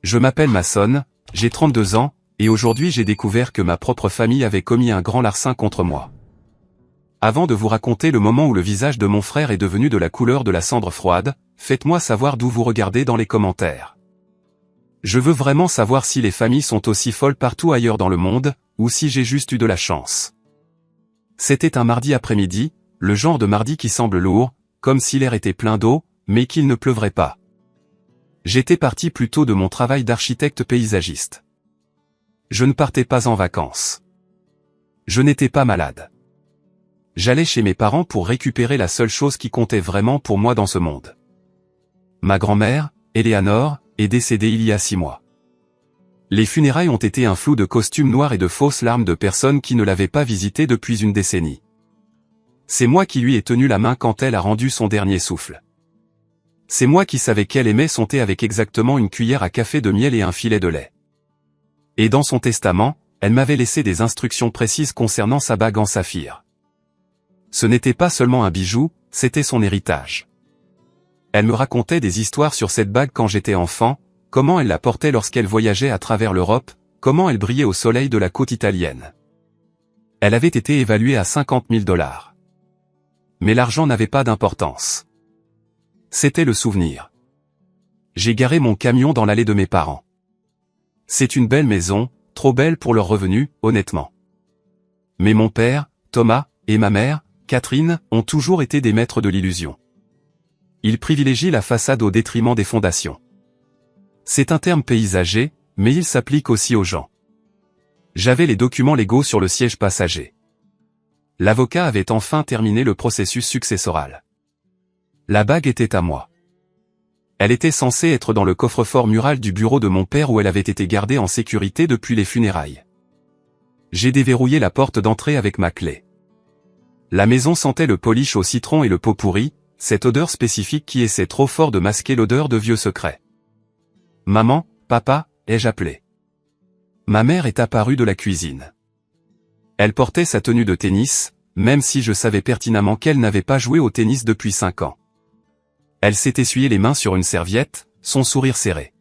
Je m'appelle Mason, j'ai 32 ans, et aujourd'hui j'ai découvert que ma propre famille avait commis un grand larcin contre moi. Avant de vous raconter le moment où le visage de mon frère est devenu de la couleur de la cendre froide, faites-moi savoir d'où vous regardez dans les commentaires. Je veux vraiment savoir si les familles sont aussi folles partout ailleurs dans le monde, ou si j'ai juste eu de la chance. C'était un mardi après-midi, le genre de mardi qui semble lourd, comme si l'air était plein d'eau, mais qu'il ne pleuvrait pas. J'étais parti plus tôt de mon travail d'architecte paysagiste. Je ne partais pas en vacances. Je n'étais pas malade. J'allais chez mes parents pour récupérer la seule chose qui comptait vraiment pour moi dans ce monde. Ma grand-mère, Eleanor, est décédée il y a 6 mois. Les funérailles ont été un flou de costumes noirs et de fausses larmes de personnes qui ne l'avaient pas visitée depuis une décennie. C'est moi qui lui ai tenu la main quand elle a rendu son dernier souffle. C'est moi qui savais qu'elle aimait son thé avec exactement une cuillère à café de miel et un filet de lait. Et dans son testament, elle m'avait laissé des instructions précises concernant sa bague en saphir. Ce n'était pas seulement un bijou, c'était son héritage. Elle me racontait des histoires sur cette bague quand j'étais enfant, comment elle la portait lorsqu'elle voyageait à travers l'Europe, comment elle brillait au soleil de la côte italienne. Elle avait été évaluée à 50 000 $. Mais l'argent n'avait pas d'importance. C'était le souvenir. J'ai garé mon camion dans l'allée de mes parents. C'est une belle maison, trop belle pour leurs revenus, honnêtement. Mais mon père, Thomas, et ma mère, Catherine, ont toujours été des maîtres de l'illusion. Ils privilégient la façade au détriment des fondations. C'est un terme paysager, mais il s'applique aussi aux gens. J'avais les documents légaux sur le siège passager. L'avocat avait enfin terminé le processus successoral. La bague était à moi. Elle était censée être dans le coffre-fort mural du bureau de mon père où elle avait été gardée en sécurité depuis les funérailles. J'ai déverrouillé la porte d'entrée avec ma clé. La maison sentait le polish au citron et le pot pourri, cette odeur spécifique qui essaie trop fort de masquer l'odeur de vieux secrets. Maman, papa, ai-je appelé. Ma mère est apparue de la cuisine. Elle portait sa tenue de tennis, même si je savais pertinemment qu'elle n'avait pas joué au tennis depuis 5 ans. Elle s'est essuyé les mains sur une serviette, son sourire serré.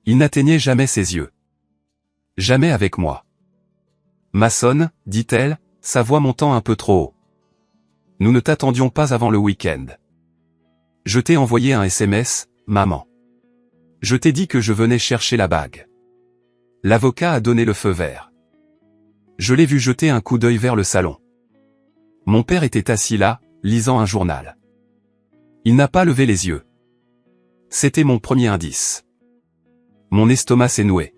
Il n'atteignait jamais ses yeux. Jamais avec moi. Mason, dit-elle, sa voix montant un peu trop haut. Nous ne t'attendions pas avant le week-end. Je t'ai envoyé un SMS, maman. Je t'ai dit que je venais chercher la bague. L'avocat a donné le feu vert. Je l'ai vu jeter un coup d'œil vers le salon. Mon père était assis là, lisant un journal. Il n'a pas levé les yeux. C'était mon premier indice. Mon estomac s'est noué.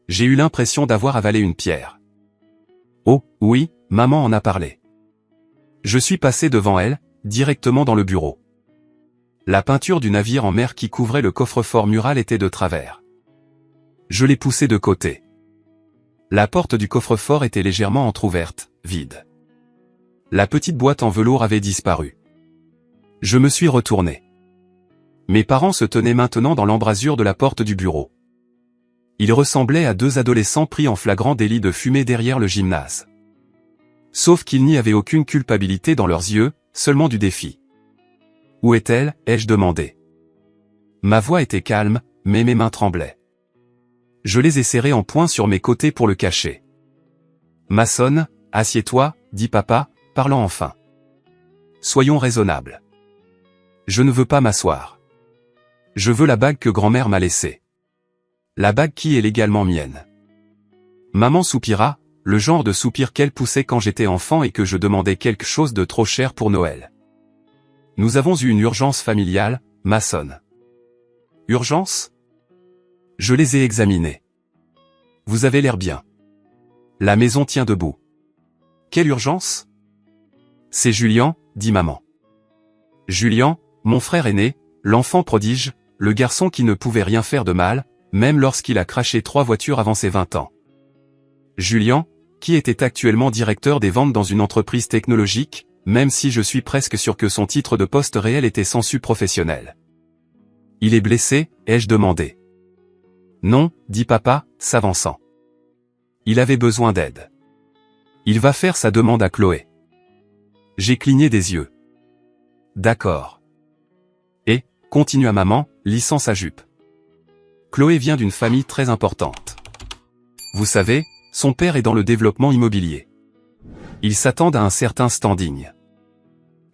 J'ai eu l'impression d'avoir avalé une pierre. Oh, oui, maman en a parlé. Je suis passé devant elle, directement dans le bureau. La peinture du navire en mer qui couvrait le coffre-fort mural était de travers. Je l'ai poussé de côté. La porte du coffre-fort était légèrement entr'ouverte, vide. La petite boîte en velours avait disparu. Je me suis retourné. Mes parents se tenaient maintenant dans l'embrasure de la porte du bureau. Ils ressemblaient à 2 adolescents pris en flagrant délit de fumer derrière le gymnase. Sauf qu'il n'y avait aucune culpabilité dans leurs yeux, seulement du défi. Où est-elle, ai-je demandé. Ma voix était calme, mais mes mains tremblaient. Je les ai serrées en poing sur mes côtés pour le cacher. Mason, assieds-toi, dit papa, parlant enfin. Soyons raisonnables. Je ne veux pas m'asseoir. Je veux la bague que grand-mère m'a laissée. La bague qui est légalement mienne. Maman soupira, le genre de soupir qu'elle poussait quand j'étais enfant et que je demandais quelque chose de trop cher pour Noël. Nous avons eu une urgence familiale, Mason. Urgence ? Je les ai examinés. Vous avez l'air bien. La maison tient debout. Quelle urgence ? C'est Julian, dit maman. Julian, mon frère aîné, l'enfant prodige, le garçon qui ne pouvait rien faire de mal, même lorsqu'il a crashé 3 voitures avant ses 20 ans. Julian, qui était actuellement directeur des ventes dans une entreprise technologique, même si je suis presque sûr que son titre de poste réel était sensu professionnel. Il est blessé, ai-je demandé. Non, dit papa, s'avançant. Il avait besoin d'aide. Il va faire sa demande à Chloé. J'ai cligné des yeux. D'accord. Et, continua maman, lissant sa jupe. Chloé vient d'une famille très importante. Vous savez, son père est dans le développement immobilier. Ils s'attendent à un certain standing.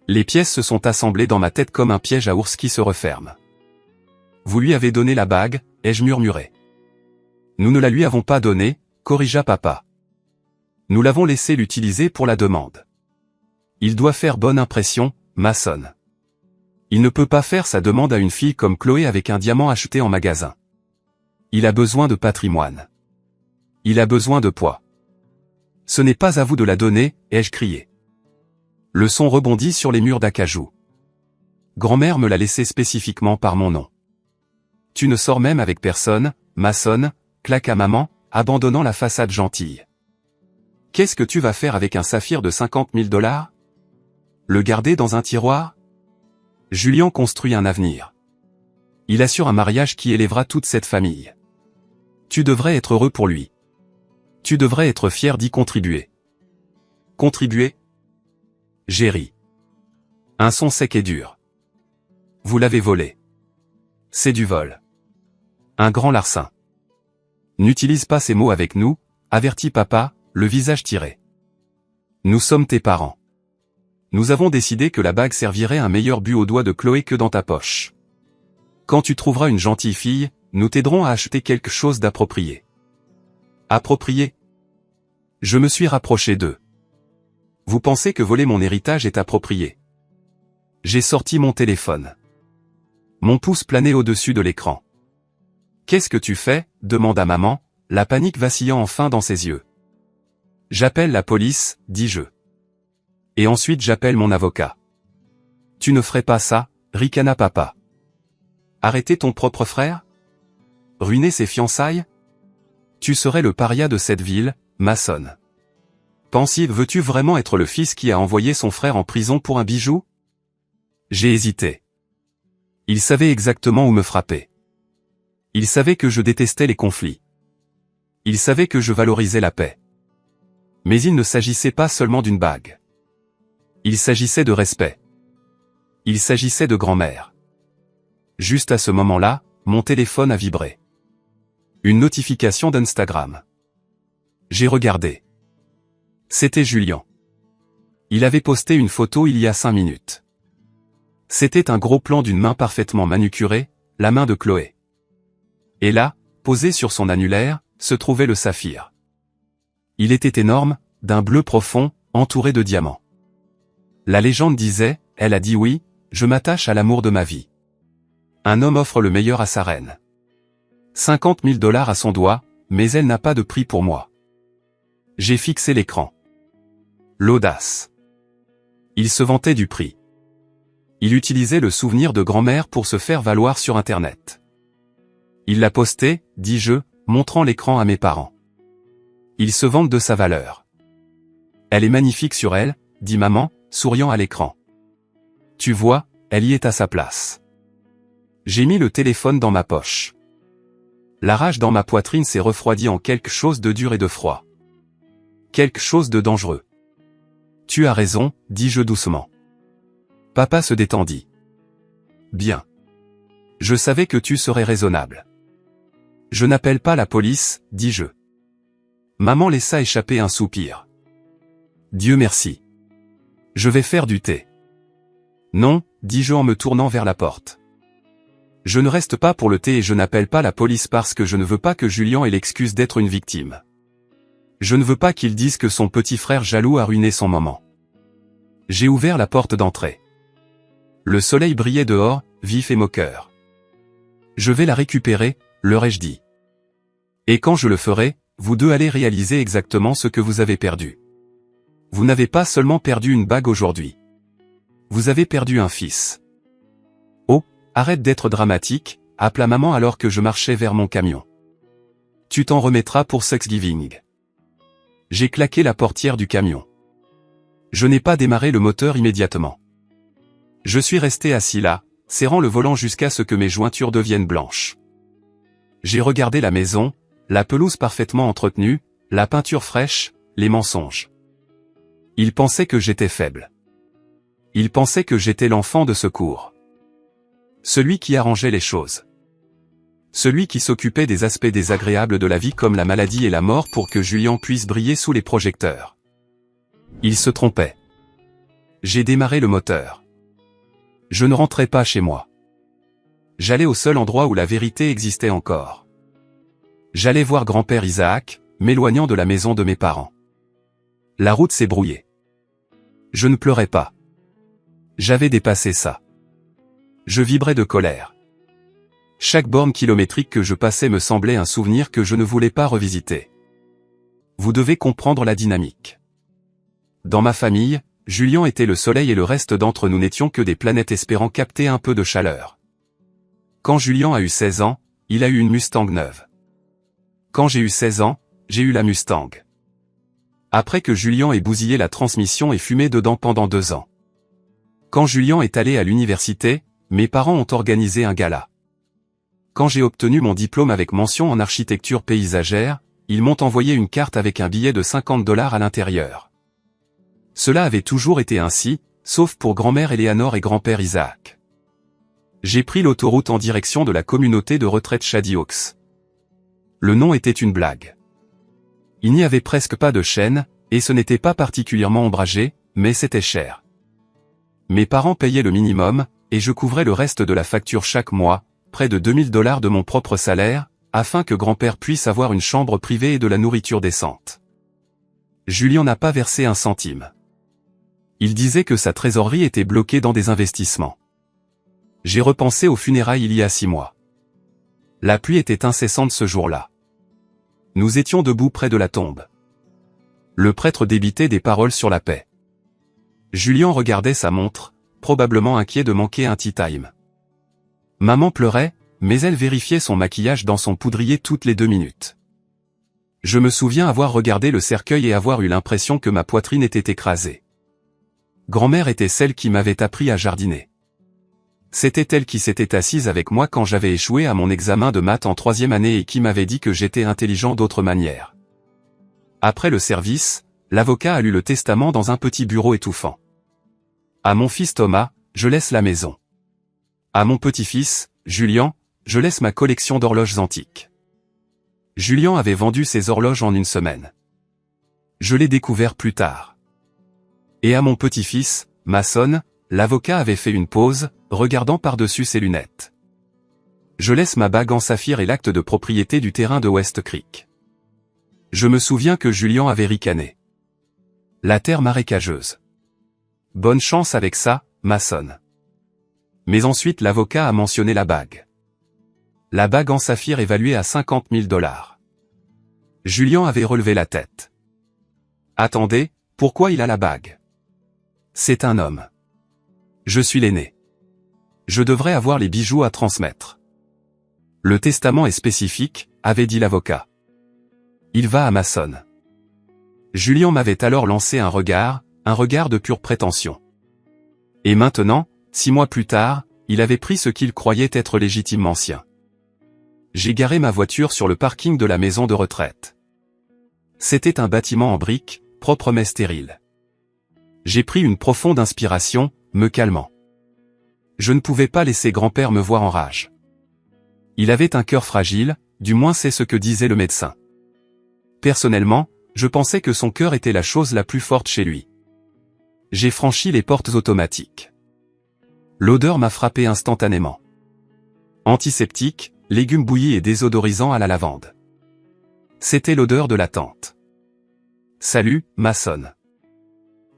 Les pièces se sont assemblées dans ma tête comme un piège à ours qui se referme. Vous lui avez donné la bague, ai-je murmuré. Nous ne la lui avons pas donnée, corrigea papa. Nous l'avons laissé l'utiliser pour la demande. Il doit faire bonne impression, maçonne. Il ne peut pas faire sa demande à une fille comme Chloé avec un diamant acheté en magasin. Il a besoin de patrimoine. Il a besoin de poids. Ce n'est pas à vous de la donner, ai-je crié. Le son rebondit sur les murs d'acajou. Grand-mère me l'a laissé spécifiquement par mon nom. Tu ne sors même avec personne, maçonne, claqua maman, abandonnant la façade gentille. Qu'est-ce que tu vas faire avec un saphir de 50 000 $? Le garder dans un tiroir? Julien construit un avenir. Il assure un mariage qui élèvera toute cette famille. Tu devrais être heureux pour lui. Tu devrais être fier d'y contribuer. Contribuer? J'ai ri. Un son sec et dur. Vous l'avez volé. C'est du vol. Un grand larcin. N'utilise pas ces mots avec nous, avertit papa, le visage tiré. Nous sommes tes parents. Nous avons décidé que la bague servirait un meilleur but au doigt de Chloé que dans ta poche. Quand tu trouveras une gentille fille, nous t'aiderons à acheter quelque chose d'approprié. Approprié? Je me suis rapproché d'eux. Vous pensez que voler mon héritage est approprié? J'ai sorti mon téléphone. Mon pouce planait au-dessus de l'écran. Qu'est-ce que tu fais? Demanda maman, la panique vacillant enfin dans ses yeux. J'appelle la police, dis-je. Et ensuite j'appelle mon avocat. Tu ne ferais pas ça, ricana papa. Arrêter ton propre frère? Ruiner ses fiançailles? Tu serais le paria de cette ville, maçonne. Pensive, veux-tu vraiment être le fils qui a envoyé son frère en prison pour un bijou? J'ai hésité. Il savait exactement où me frapper. Il savait que je détestais les conflits. Il savait que je valorisais la paix. Mais il ne s'agissait pas seulement d'une bague. Il s'agissait de respect. Il s'agissait de grand-mère. Juste à ce moment-là, mon téléphone a vibré. Une notification d'Instagram. J'ai regardé. C'était Julien. Il avait posté une photo il y a 5 minutes. C'était un gros plan d'une main parfaitement manucurée, la main de Chloé. Et là, posé sur son annulaire, se trouvait le saphir. Il était énorme, d'un bleu profond, entouré de diamants. La légende disait, elle a dit oui, je m'attache à l'amour de ma vie. Un homme offre le meilleur à sa reine. 50 000 $ à son doigt, mais elle n'a pas de prix pour moi. J'ai fixé l'écran. L'audace. Il se vantait du prix. Il utilisait le souvenir de grand-mère pour se faire valoir sur Internet. Il l'a posté, dis-je, montrant l'écran à mes parents. Il se vante de sa valeur. Elle est magnifique sur elle, dit maman, souriant à l'écran. Tu vois, elle y est à sa place. J'ai mis le téléphone dans ma poche. La rage dans ma poitrine s'est refroidie en quelque chose de dur et de froid. Quelque chose de dangereux. Tu as raison, dis-je doucement. Papa se détendit. Bien. Je savais que tu serais raisonnable. Je n'appelle pas la police, dis-je. Maman laissa échapper un soupir. Dieu merci. Je vais faire du thé. Non, dis-je en me tournant vers la porte. Je ne reste pas pour le thé et je n'appelle pas la police parce que je ne veux pas que Julien ait l'excuse d'être une victime. Je ne veux pas qu'il dise que son petit frère jaloux a ruiné son moment. J'ai ouvert la porte d'entrée. Le soleil brillait dehors, vif et moqueur. Je vais la récupérer, leur ai-je dit. Et quand je le ferai, vous deux allez réaliser exactement ce que vous avez perdu. Vous n'avez pas seulement perdu une bague aujourd'hui. Vous avez perdu un fils. Oh, arrête d'être dramatique, appela maman alors que je marchais vers mon camion. Tu t'en remettras pour Thanksgiving. J'ai claqué la portière du camion. Je n'ai pas démarré le moteur immédiatement. Je suis resté assis là, serrant le volant jusqu'à ce que mes jointures deviennent blanches. J'ai regardé la maison, la pelouse parfaitement entretenue, la peinture fraîche, les mensonges. Il pensait que j'étais faible. Il pensait que j'étais l'enfant de secours. Celui qui arrangeait les choses. Celui qui s'occupait des aspects désagréables de la vie comme la maladie et la mort pour que Julien puisse briller sous les projecteurs. Il se trompait. J'ai démarré le moteur. Je ne rentrais pas chez moi. J'allais au seul endroit où la vérité existait encore. J'allais voir grand-père Isaac, m'éloignant de la maison de mes parents. La route s'est brouillée. Je ne pleurais pas. J'avais dépassé ça. Je vibrais de colère. Chaque borne kilométrique que je passais me semblait un souvenir que je ne voulais pas revisiter. Vous devez comprendre la dynamique. Dans ma famille, Julien était le soleil et le reste d'entre nous n'étions que des planètes espérant capter un peu de chaleur. Quand Julien a eu 16 ans, il a eu une Mustang neuve. Quand j'ai eu 16 ans, j'ai eu la Mustang. Après que Julien ait bousillé la transmission et fumé dedans pendant 2 ans. Quand Julien est allé à l'université, mes parents ont organisé un gala. Quand j'ai obtenu mon diplôme avec mention en architecture paysagère, ils m'ont envoyé une carte avec un billet de $50 à l'intérieur. Cela avait toujours été ainsi, sauf pour grand-mère Éléanore et grand-père Isaac. J'ai pris l'autoroute en direction de la communauté de retraite Shady Oaks. Le nom était une blague. Il n'y avait presque pas de chêne, et ce n'était pas particulièrement ombragé, mais c'était cher. Mes parents payaient le minimum, et je couvrais le reste de la facture chaque mois, près de $2000 de mon propre salaire, afin que grand-père puisse avoir une chambre privée et de la nourriture décente. Julien n'a pas versé un centime. Il disait que sa trésorerie était bloquée dans des investissements. J'ai repensé aux funérailles il y a 6 mois. La pluie était incessante ce jour-là. Nous étions debout près de la tombe. Le prêtre débitait des paroles sur la paix. Julien regardait sa montre, probablement inquiet de manquer un tea time. Maman pleurait, mais elle vérifiait son maquillage dans son poudrier toutes les 2 minutes. Je me souviens avoir regardé le cercueil et avoir eu l'impression que ma poitrine était écrasée. Grand-mère était celle qui m'avait appris à jardiner. C'était elle qui s'était assise avec moi quand j'avais échoué à mon examen de maths en 3e année et qui m'avait dit que j'étais intelligent d'autre manière. Après le service, l'avocat a lu le testament dans un petit bureau étouffant. À mon fils Thomas, je laisse la maison. À mon petit-fils, Julien, je laisse ma collection d'horloges antiques. Julien avait vendu ses horloges en 1 semaine. Je l'ai découvert plus tard. Et à mon petit-fils, Mason, l'avocat avait fait une pause, regardant par-dessus ses lunettes. Je laisse ma bague en saphir et l'acte de propriété du terrain de West Creek. Je me souviens que Julien avait ricané. La terre marécageuse. Bonne chance avec ça, Mason. Mais ensuite l'avocat a mentionné la bague. La bague en saphir évaluée à $50 000. Julien avait relevé la tête. Attendez, pourquoi il a la bague? C'est un homme. Je suis l'aîné. Je devrais avoir les bijoux à transmettre. Le testament est spécifique, avait dit l'avocat. Il va à Mason. Julien m'avait alors lancé un regard de pure prétention. Et maintenant, 6 mois plus tard, il avait pris ce qu'il croyait être légitimement sien. J'ai garé ma voiture sur le parking de la maison de retraite. C'était un bâtiment en briques, propre mais stérile. J'ai pris une profonde inspiration, me calmant. Je ne pouvais pas laisser grand-père me voir en rage. Il avait un cœur fragile, du moins c'est ce que disait le médecin. Personnellement, je pensais que son cœur était la chose la plus forte chez lui. J'ai franchi les portes automatiques. L'odeur m'a frappé instantanément. Antiseptique, légumes bouillis et désodorisants à la lavande. C'était l'odeur de la tante. Salut, Mason.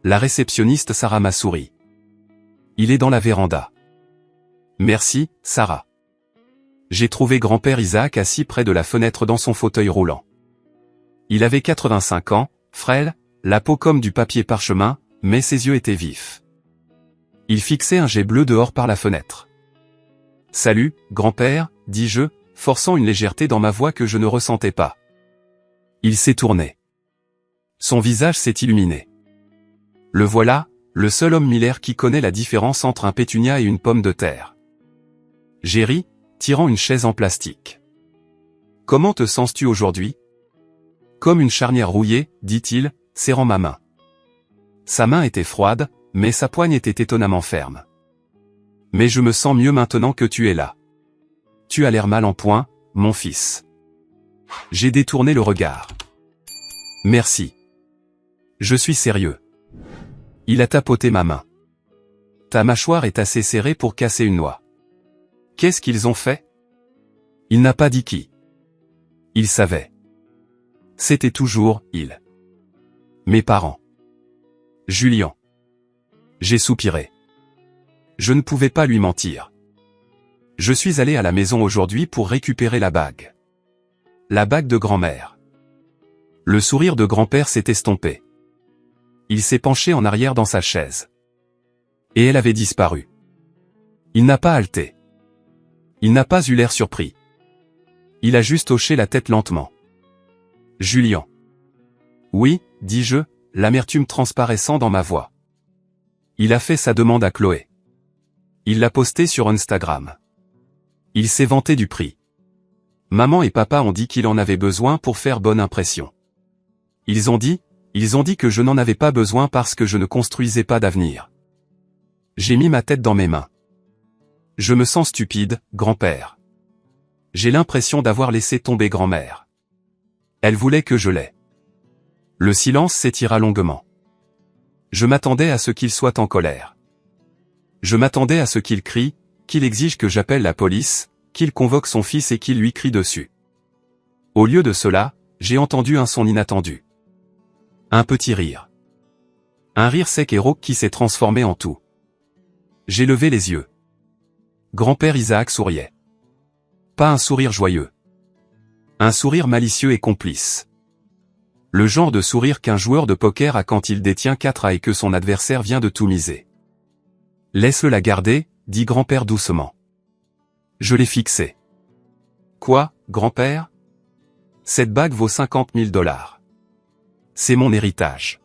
La réceptionniste Sarah m'a souri. Il est dans la véranda. Merci, Sarah. J'ai trouvé grand-père Isaac assis près de la fenêtre dans son fauteuil roulant. Il avait 85 ans, frêle, la peau comme du papier parchemin, mais ses yeux étaient vifs. Il fixait un jet bleu dehors par la fenêtre. Salut, grand-père, dis-je, forçant une légèreté dans ma voix que je ne ressentais pas. Il s'est tourné. Son visage s'est illuminé. Le voilà, le seul homme millaire qui connaît la différence entre un pétunia et une pomme de terre. J'ai ri, tirant une chaise en plastique. Comment te sens-tu aujourd'hui? Comme une charnière rouillée, dit-il, serrant ma main. Sa main était froide, mais sa poigne était étonnamment ferme. Mais je me sens mieux maintenant que tu es là. Tu as l'air mal en point, mon fils. J'ai détourné le regard. Merci. Je suis sérieux. Il a tapoté ma main. Ta mâchoire est assez serrée pour casser une noix. Qu'est-ce qu'ils ont fait? Il n'a pas dit qui. Il savait. C'était toujours « il ». Mes parents. Julien. J'ai soupiré. Je ne pouvais pas lui mentir. Je suis allé à la maison aujourd'hui pour récupérer la bague. La bague de grand-mère. Le sourire de grand-père s'est estompé. Il s'est penché en arrière dans sa chaise. Et elle avait disparu. Il n'a pas halté. Il n'a pas eu l'air surpris. Il a juste hoché la tête lentement. Julien. Oui, dis-je, l'amertume transparaissant dans ma voix. Il a fait sa demande à Chloé. Il l'a postée sur Instagram. Il s'est vanté du prix. Maman et papa ont dit qu'il en avait besoin pour faire bonne impression. Ils ont dit que je n'en avais pas besoin parce que je ne construisais pas d'avenir. J'ai mis ma tête dans mes mains. Je me sens stupide, grand-père. J'ai l'impression d'avoir laissé tomber grand-mère. Elle voulait que je l'aie. Le silence s'étira longuement. Je m'attendais à ce qu'il soit en colère. Je m'attendais à ce qu'il crie, qu'il exige que j'appelle la police, qu'il convoque son fils et qu'il lui crie dessus. Au lieu de cela, j'ai entendu un son inattendu. Un petit rire. Un rire sec et rauque qui s'est transformé en tout. J'ai levé les yeux. Grand-père Isaac souriait. Pas un sourire joyeux. Un sourire malicieux et complice. Le genre de sourire qu'un joueur de poker a quand il détient 4 as et que son adversaire vient de tout miser. Laisse-le la garder, dit grand-père doucement. Je l'ai fixé. Quoi, grand-père? Cette bague vaut 50 000 $. C'est mon héritage.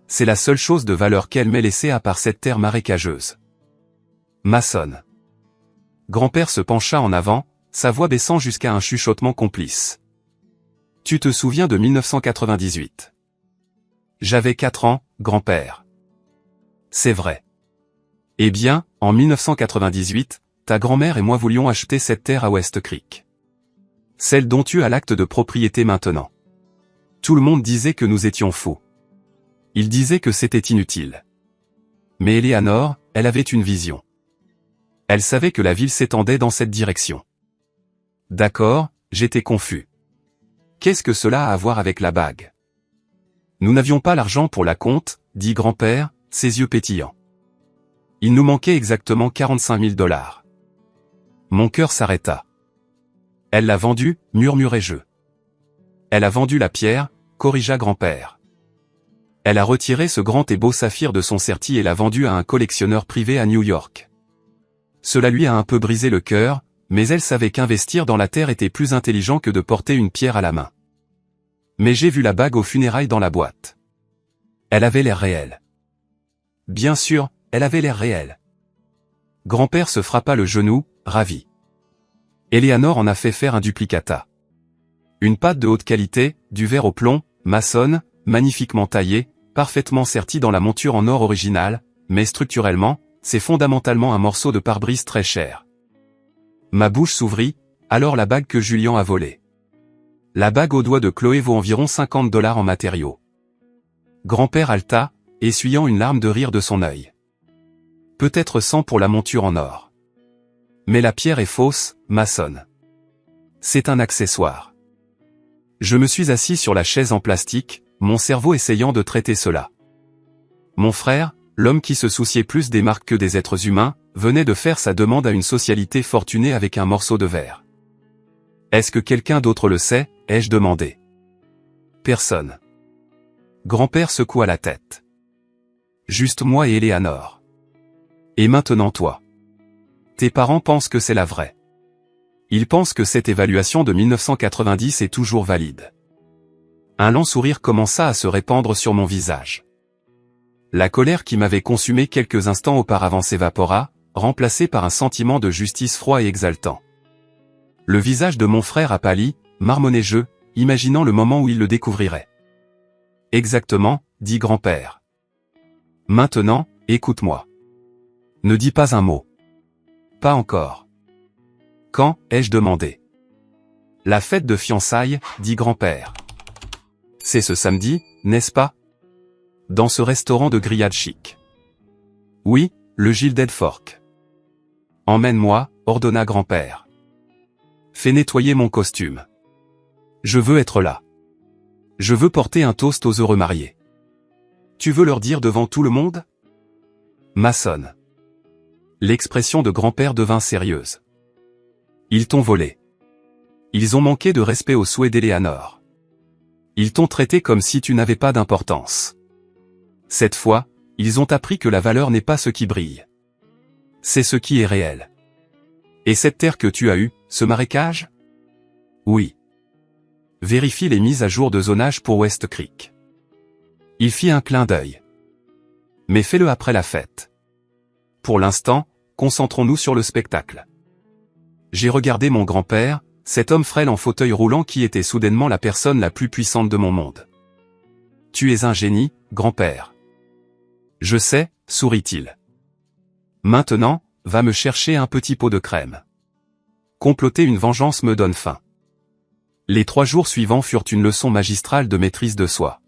C'est la seule chose de valeur qu'elle m'ait laissée à part cette terre marécageuse. Maçonne. Grand-père se pencha en avant, sa voix baissant jusqu'à un chuchotement complice. Tu te souviens de 1998? J'avais 4 ans, grand-père. C'est vrai. Eh bien, en 1998, ta grand-mère et moi voulions acheter cette terre à West Creek. Celle dont tu as l'acte de propriété maintenant. Tout le monde disait que nous étions fous. Il disait que c'était inutile. Mais Eleanor, elle avait une vision. Elle savait que la ville s'étendait dans cette direction. D'accord, j'étais confus. Qu'est-ce que cela a à voir avec la bague? Nous n'avions pas l'argent pour la compte, dit grand-père, ses yeux pétillants. Il nous manquait exactement 45 000 $. Mon cœur s'arrêta. Elle l'a vendue, murmurai-je. Elle a vendu la pierre, corrigea grand-père. Elle a retiré ce grand et beau saphir de son certi et l'a vendu à un collectionneur privé à New York. Cela lui a un peu brisé le cœur, mais elle savait qu'investir dans la terre était plus intelligent que de porter une pierre à la main. Mais j'ai vu la bague aux funérailles dans la boîte. Elle avait l'air réelle. Bien sûr, elle avait l'air réelle. Grand-père se frappa le genou, ravi. Eleanor en a fait faire un duplicata. Une pâte de haute qualité, du verre au plomb, maçonne, magnifiquement taillée, parfaitement sertie dans la monture en or original, mais structurellement, c'est fondamentalement un morceau de pare-brise très cher. Ma bouche s'ouvrit, alors la bague que Julien a volée. La bague au doigt de Chloé vaut environ 50 $ en matériaux. Grand-père haleta, essuyant une larme de rire de son œil. Peut-être 100 pour la monture en or. Mais la pierre est fausse, maçonne. C'est un accessoire. Je me suis assis sur la chaise en plastique, mon cerveau essayant de traiter cela. Mon frère, l'homme qui se souciait plus des marques que des êtres humains, venait de faire sa demande à une socialité fortunée avec un morceau de verre. Est-ce que quelqu'un d'autre le sait, ai-je demandé. Personne. Grand-père secoua la tête. Juste moi et Eleanor. Et maintenant toi. Tes parents pensent que c'est la vraie. Ils pensent que cette évaluation de 1990 est toujours valide. Un lent sourire commença à se répandre sur mon visage. La colère qui m'avait consumé quelques instants auparavant s'évapora, remplacée par un sentiment de justice froid et exaltant. Le visage de mon frère a pâli, marmonnai-je, imaginant le moment où il le découvrirait. Exactement, dit grand-père. Maintenant, écoute-moi. Ne dis pas un mot. Pas encore. Quand, ai-je demandé. La fête de fiançailles, dit grand-père. C'est ce samedi, n'est-ce pas? Dans ce restaurant de grillade chic. Oui, le Gilded Fork. Emmène-moi, ordonna grand-père. Fais nettoyer mon costume. Je veux être là. Je veux porter un toast aux heureux mariés. Tu veux leur dire devant tout le monde? Maçonne. L'expression de grand-père devint sérieuse. Ils t'ont volé. Ils ont manqué de respect aux souhaits d'Éléanore. Ils t'ont traité comme si tu n'avais pas d'importance. Cette fois, ils ont appris que la valeur n'est pas ce qui brille. C'est ce qui est réel. Et cette terre que tu as eue, ce marécage? Oui. Vérifie les mises à jour de zonage pour West Creek. Il fit un clin d'œil. Mais fais-le après la fête. Pour l'instant, concentrons-nous sur le spectacle. J'ai regardé mon grand-père, cet homme frêle en fauteuil roulant qui était soudainement la personne la plus puissante de mon monde. Tu es un génie, grand-père. Je sais, sourit-il. Maintenant, va me chercher un petit pot de crème. Comploter une vengeance me donne faim. Les 3 jours suivants furent une leçon magistrale de maîtrise de soi.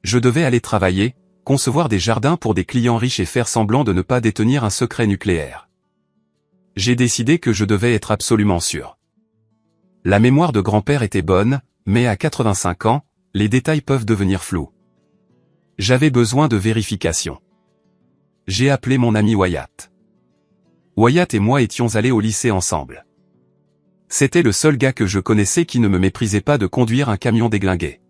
Je devais aller travailler, concevoir des jardins pour des clients riches et faire semblant de ne pas détenir un secret nucléaire. J'ai décidé que je devais être absolument sûr. La mémoire de grand-père était bonne, mais à 85 ans, les détails peuvent devenir flous. J'avais besoin de vérification. J'ai appelé mon ami Wyatt. Wyatt et moi étions allés au lycée ensemble. C'était le seul gars que je connaissais qui ne me méprisait pas de conduire un camion déglingué.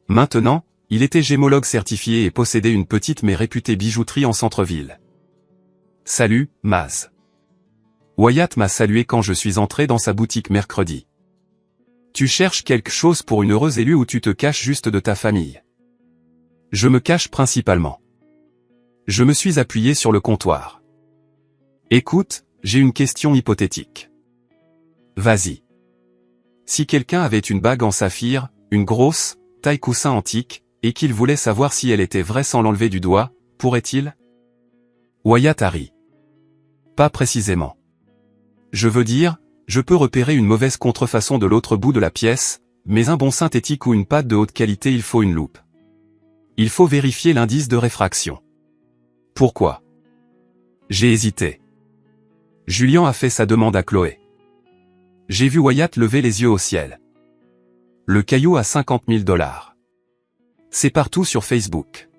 Maintenant, il était gémologue certifié et possédait une petite mais réputée bijouterie en centre-ville. Salut, Maz. Wyatt m'a salué quand je suis entré dans sa boutique mercredi. Tu cherches quelque chose pour une heureuse élue ou tu te caches juste de ta famille? Je me cache principalement. Je me suis appuyé sur le comptoir. Écoute, j'ai une question hypothétique. Vas-y. Si quelqu'un avait une bague en saphir, une grosse, taille coussin antique, et qu'il voulait savoir si elle était vraie sans l'enlever du doigt, pourrait-il? Wyatt a ri. Pas précisément. Je veux dire, je peux repérer une mauvaise contrefaçon de l'autre bout de la pièce, mais un bon synthétique ou une pâte de haute qualité il faut une loupe. Il faut vérifier l'indice de réfraction. Pourquoi? J'ai hésité. Julien a fait sa demande à Chloé. J'ai vu Wyatt lever les yeux au ciel. Le caillou à 50 000 $. C'est partout sur Facebook.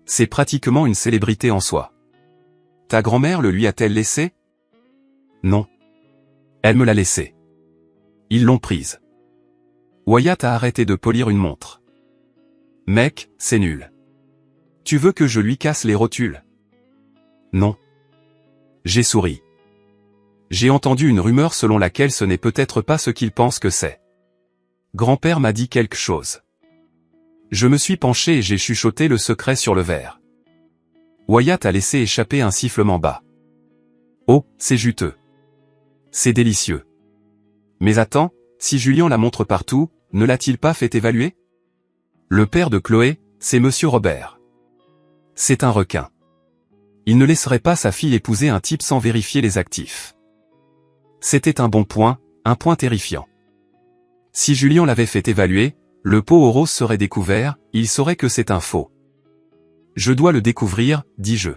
C'est pratiquement une célébrité en soi. Ta grand-mère le lui a-t-elle laissé? Non. Elle me l'a laissé. Ils l'ont prise. Wyatt a arrêté de polir une montre. Mec, c'est nul. Tu veux que je lui casse les rotules? Non. J'ai souri. J'ai entendu une rumeur selon laquelle ce n'est peut-être pas ce qu'il pense que c'est. Grand-père m'a dit quelque chose. Je me suis penché et j'ai chuchoté le secret sur le verre. Wyatt a laissé échapper un sifflement bas. Oh, c'est juteux. C'est délicieux. Mais attends, si Julien la montre partout, ne l'a-t-il pas fait évaluer? Le père de Chloé, c'est Monsieur Robert. C'est un requin. Il ne laisserait pas sa fille épouser un type sans vérifier les actifs. C'était un bon point, un point terrifiant. Si Julien l'avait fait évaluer, le pot aux roses serait découvert, il saurait que c'est un faux. Je dois le découvrir, dis-je.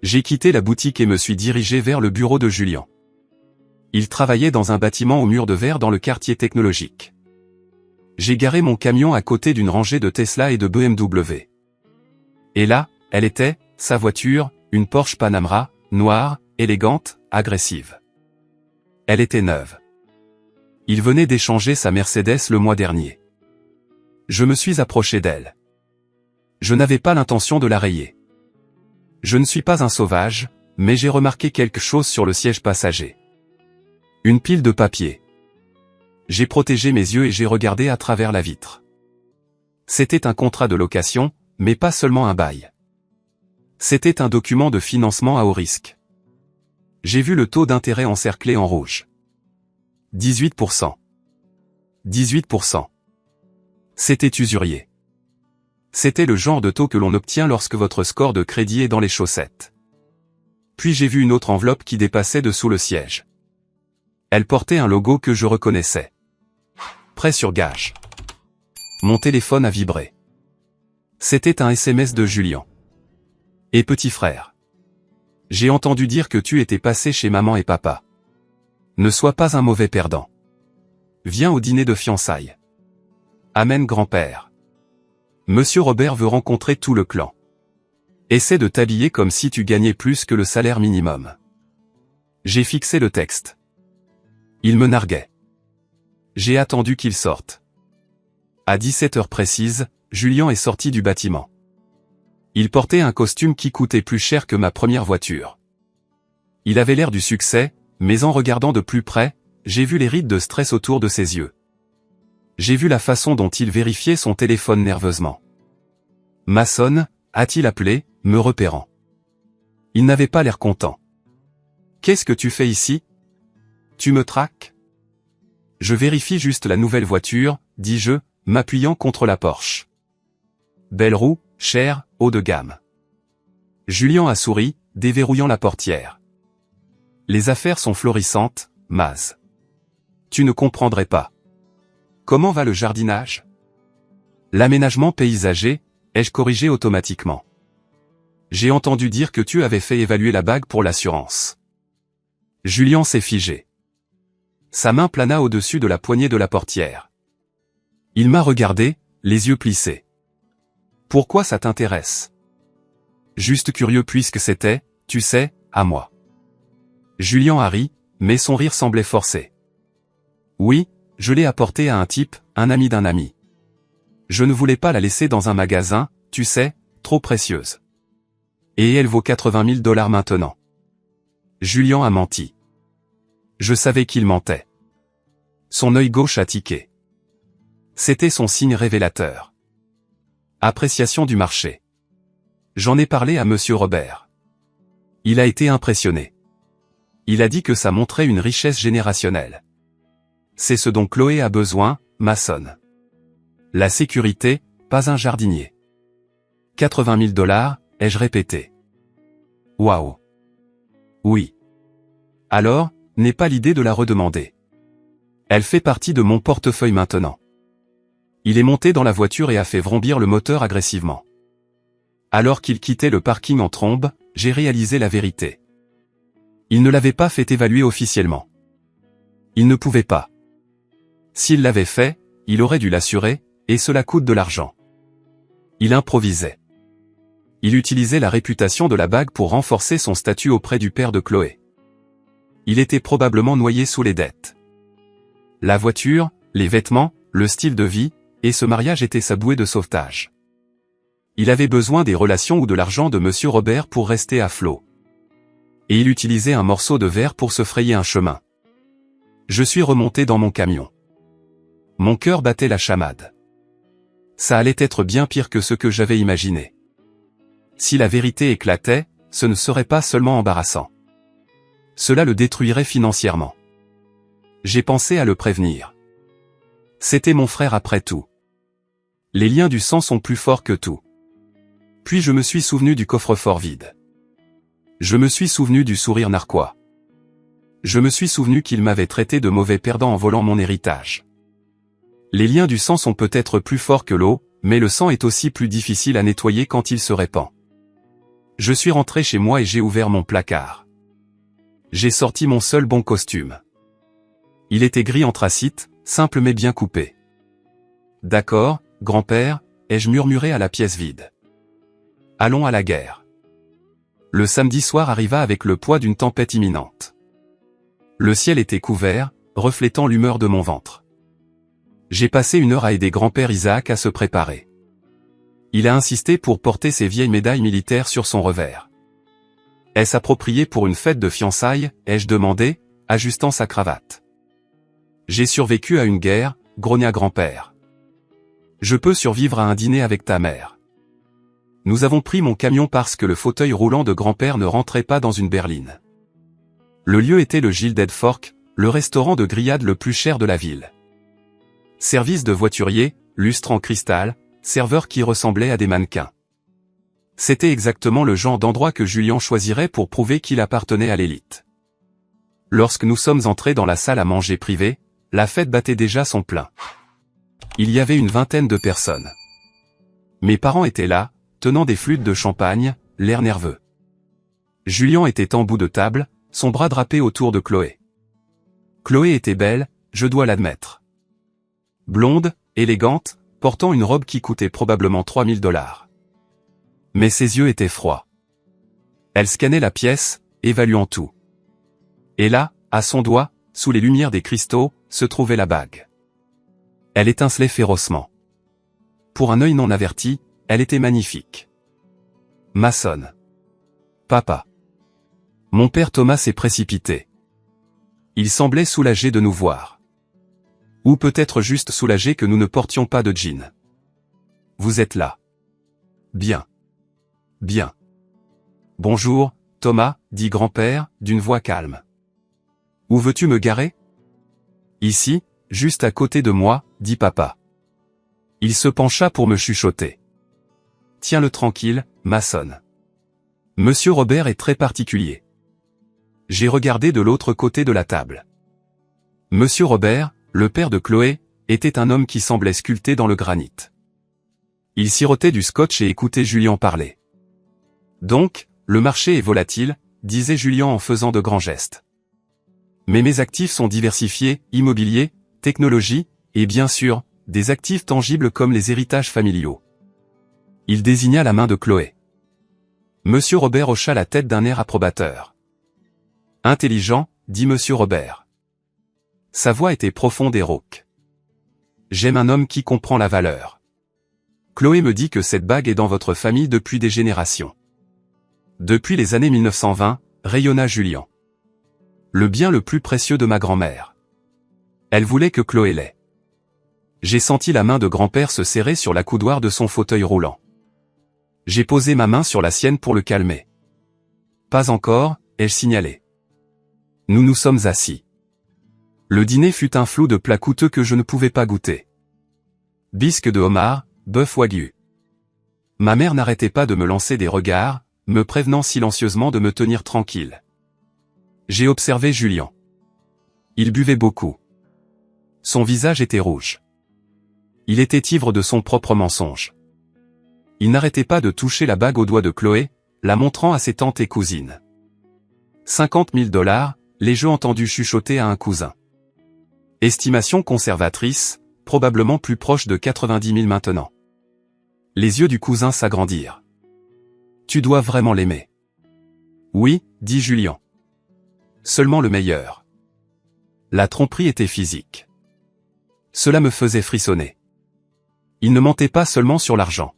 J'ai quitté la boutique et me suis dirigé vers le bureau de Julien. Il travaillait dans un bâtiment au mur de verre dans le quartier technologique. J'ai garé mon camion à côté d'une rangée de Tesla et de BMW. Et là, elle était, sa voiture, une Porsche Panamera, noire, élégante, agressive. Elle était neuve. Il venait d'échanger sa Mercedes le mois dernier. Je me suis approché d'elle. Je n'avais pas l'intention de la rayer. Je ne suis pas un sauvage, mais j'ai remarqué quelque chose sur le siège passager. Une pile de papier. J'ai protégé mes yeux et j'ai regardé à travers la vitre. C'était un contrat de location, mais pas seulement un bail. C'était un document de financement à haut risque. J'ai vu le taux d'intérêt encerclé en rouge. 18%. 18%. C'était usurier. C'était le genre de taux que l'on obtient lorsque votre score de crédit est dans les chaussettes. Puis j'ai vu une autre enveloppe qui dépassait dessous le siège. Elle portait un logo que je reconnaissais. Prêt sur gage. Mon téléphone a vibré. C'était un SMS de Julien. Et petit frère. J'ai entendu dire que tu étais passé chez maman et papa. Ne sois pas un mauvais perdant. Viens au dîner de fiançailles. Amen grand-père. Monsieur Robert veut rencontrer tout le clan. Essaie de t'habiller comme si tu gagnais plus que le salaire minimum. J'ai fixé le texte. Il me narguait. J'ai attendu qu'il sorte. À 17h précise, Julien est sorti du bâtiment. Il portait un costume qui coûtait plus cher que ma première voiture. Il avait l'air du succès, mais en regardant de plus près, j'ai vu les rides de stress autour de ses yeux. J'ai vu la façon dont il vérifiait son téléphone nerveusement. Mason, a-t-il appelé, me repérant. Il n'avait pas l'air content. Qu'est-ce que tu fais ici? Tu me traques? Je vérifie juste la nouvelle voiture, dis-je, m'appuyant contre la Porsche. Belle roue, chère, haut de gamme. Julien a souri, déverrouillant la portière. Les affaires sont florissantes, Maz. Tu ne comprendrais pas. Comment va le jardinage? L'aménagement paysager, ai-je corrigé automatiquement. J'ai entendu dire que tu avais fait évaluer la bague pour l'assurance. Julien s'est figé. Sa main plana au-dessus de la poignée de la portière. Il m'a regardé, les yeux plissés. Pourquoi ça t'intéresse? Juste curieux puisque c'était, tu sais, à moi. Julien a ri, mais son rire semblait forcé. Oui, je l'ai apportée à un type, un ami d'un ami. Je ne voulais pas la laisser dans un magasin, tu sais, trop précieuse. Et elle vaut 80 000 $ maintenant. Julien a menti. Je savais qu'il mentait. Son œil gauche a tiqué. C'était son signe révélateur. Appréciation du marché. J'en ai parlé à Monsieur Robert. Il a été impressionné. Il a dit que ça montrait une richesse générationnelle. C'est ce dont Chloé a besoin, Mason. La sécurité, pas un jardinier. 80 000 $, ai-je répété. Waouh. Oui. Alors, n'aie pas l'idée de la redemander. Elle fait partie de mon portefeuille maintenant. Il est monté dans la voiture et a fait vrombir le moteur agressivement. Alors qu'il quittait le parking en trombe, j'ai réalisé la vérité. Il ne l'avait pas fait évaluer officiellement. Il ne pouvait pas. S'il l'avait fait, il aurait dû l'assurer, et cela coûte de l'argent. Il improvisait. Il utilisait la réputation de la bague pour renforcer son statut auprès du père de Chloé. Il était probablement noyé sous les dettes. La voiture, les vêtements, le style de vie, et ce mariage était sa bouée de sauvetage. Il avait besoin des relations ou de l'argent de Monsieur Robert pour rester à flot. Et il utilisait un morceau de verre pour se frayer un chemin. Je suis remonté dans mon camion. Mon cœur battait la chamade. Ça allait être bien pire que ce que j'avais imaginé. Si la vérité éclatait, ce ne serait pas seulement embarrassant. Cela le détruirait financièrement. J'ai pensé à le prévenir. C'était mon frère après tout. Les liens du sang sont plus forts que tout. Puis je me suis souvenu du coffre-fort vide. Je me suis souvenu du sourire narquois. Je me suis souvenu qu'il m'avait traité de mauvais perdant en volant mon héritage. Les liens du sang sont peut-être plus forts que l'eau, mais le sang est aussi plus difficile à nettoyer quand il se répand. Je suis rentré chez moi et j'ai ouvert mon placard. J'ai sorti mon seul bon costume. Il était gris anthracite, simple mais bien coupé. D'accord, grand-père, ai-je murmuré à la pièce vide. Allons à la guerre. Le samedi soir arriva avec le poids d'une tempête imminente. Le ciel était couvert, reflétant l'humeur de mon ventre. J'ai passé une heure à aider grand-père Isaac à se préparer. Il a insisté pour porter ses vieilles médailles militaires sur son revers. Est-ce approprié pour une fête de fiançailles, ai-je demandé, ajustant sa cravate. J'ai survécu à une guerre, grogna grand-père. Je peux survivre à un dîner avec ta mère. Nous avons pris mon camion parce que le fauteuil roulant de grand-père ne rentrait pas dans une berline. Le lieu était le Gilded Fork, le restaurant de grillade le plus cher de la ville. Service de voiturier, lustre en cristal, serveurs qui ressemblaient à des mannequins. C'était exactement le genre d'endroit que Julien choisirait pour prouver qu'il appartenait à l'élite. Lorsque nous sommes entrés dans la salle à manger privée, la fête battait déjà son plein. Il y avait une vingtaine de personnes. Mes parents étaient là, tenant des flûtes de champagne, l'air nerveux. Julien était en bout de table, son bras drapé autour de Chloé. Chloé était belle, je dois l'admettre. Blonde, élégante, portant une robe qui coûtait probablement 3000 $. Mais ses yeux étaient froids. Elle scannait la pièce, évaluant tout. Et là, à son doigt, sous les lumières des cristaux, se trouvait la bague. Elle étincelait férocement. Pour un œil non averti, elle était magnifique. Mason. Papa. Mon père Thomas s'est précipité. Il semblait soulagé de nous voir. Ou peut-être juste soulagé que nous ne portions pas de jean. Vous êtes là. Bien. Bien. Bonjour, Thomas, dit grand-père, d'une voix calme. Où veux-tu me garer? Ici, juste à côté de moi, dit papa. Il se pencha pour me chuchoter. Tiens-le tranquille, Mason. Monsieur Robert est très particulier. J'ai regardé de l'autre côté de la table. Monsieur Robert, le père de Chloé, était un homme qui semblait sculpté dans le granit. Il sirotait du scotch et écoutait Julien parler. Donc, le marché est volatile, disait Julien en faisant de grands gestes. Mais mes actifs sont diversifiés, immobilier, technologie, et bien sûr, des actifs tangibles comme les héritages familiaux. Il désigna la main de Chloé. Monsieur Robert hocha la tête d'un air approbateur. Intelligent, dit Monsieur Robert. Sa voix était profonde et rauque. J'aime un homme qui comprend la valeur. Chloé me dit que cette bague est dans votre famille depuis des générations. Depuis les années 1920, rayonna Julien. Le bien le plus précieux de ma grand-mère. Elle voulait que Chloé l'ait. J'ai senti la main de grand-père se serrer sur la coudoir de son fauteuil roulant. J'ai posé ma main sur la sienne pour le calmer. Pas encore, ai-je signalé. Nous nous sommes assis. Le dîner fut un flot de plats coûteux que je ne pouvais pas goûter. Bisque de homard, bœuf wagyu. Ma mère n'arrêtait pas de me lancer des regards, me prévenant silencieusement de me tenir tranquille. J'ai observé Julien. Il buvait beaucoup. Son visage était rouge. Il était ivre de son propre mensonge. Il n'arrêtait pas de toucher la bague au doigt de Chloé, la montrant à ses tantes et cousines. 50 000 $, l'ai-je entendu chuchoter à un cousin. Estimation conservatrice, probablement plus proche de 90 000 maintenant. Les yeux du cousin s'agrandirent. Tu dois vraiment l'aimer. Oui, dit Julien. Seulement le meilleur. La tromperie était physique. Cela me faisait frissonner. Il ne mentait pas seulement sur l'argent.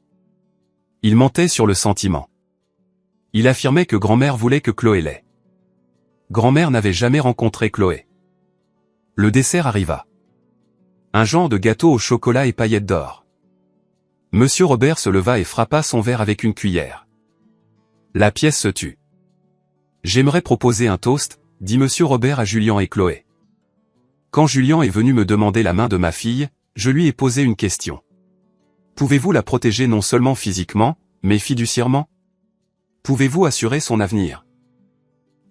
Il mentait sur le sentiment. Il affirmait que grand-mère voulait que Chloé l'ait. Grand-mère n'avait jamais rencontré Chloé. Le dessert arriva. Un genre de gâteau au chocolat et paillettes d'or. Monsieur Robert se leva et frappa son verre avec une cuillère. La pièce se tut. J'aimerais proposer un toast, dit Monsieur Robert à Julien et Chloé. Quand Julien est venu me demander la main de ma fille, je lui ai posé une question. Pouvez-vous la protéger non seulement physiquement, mais fiduciairement? Pouvez-vous assurer son avenir?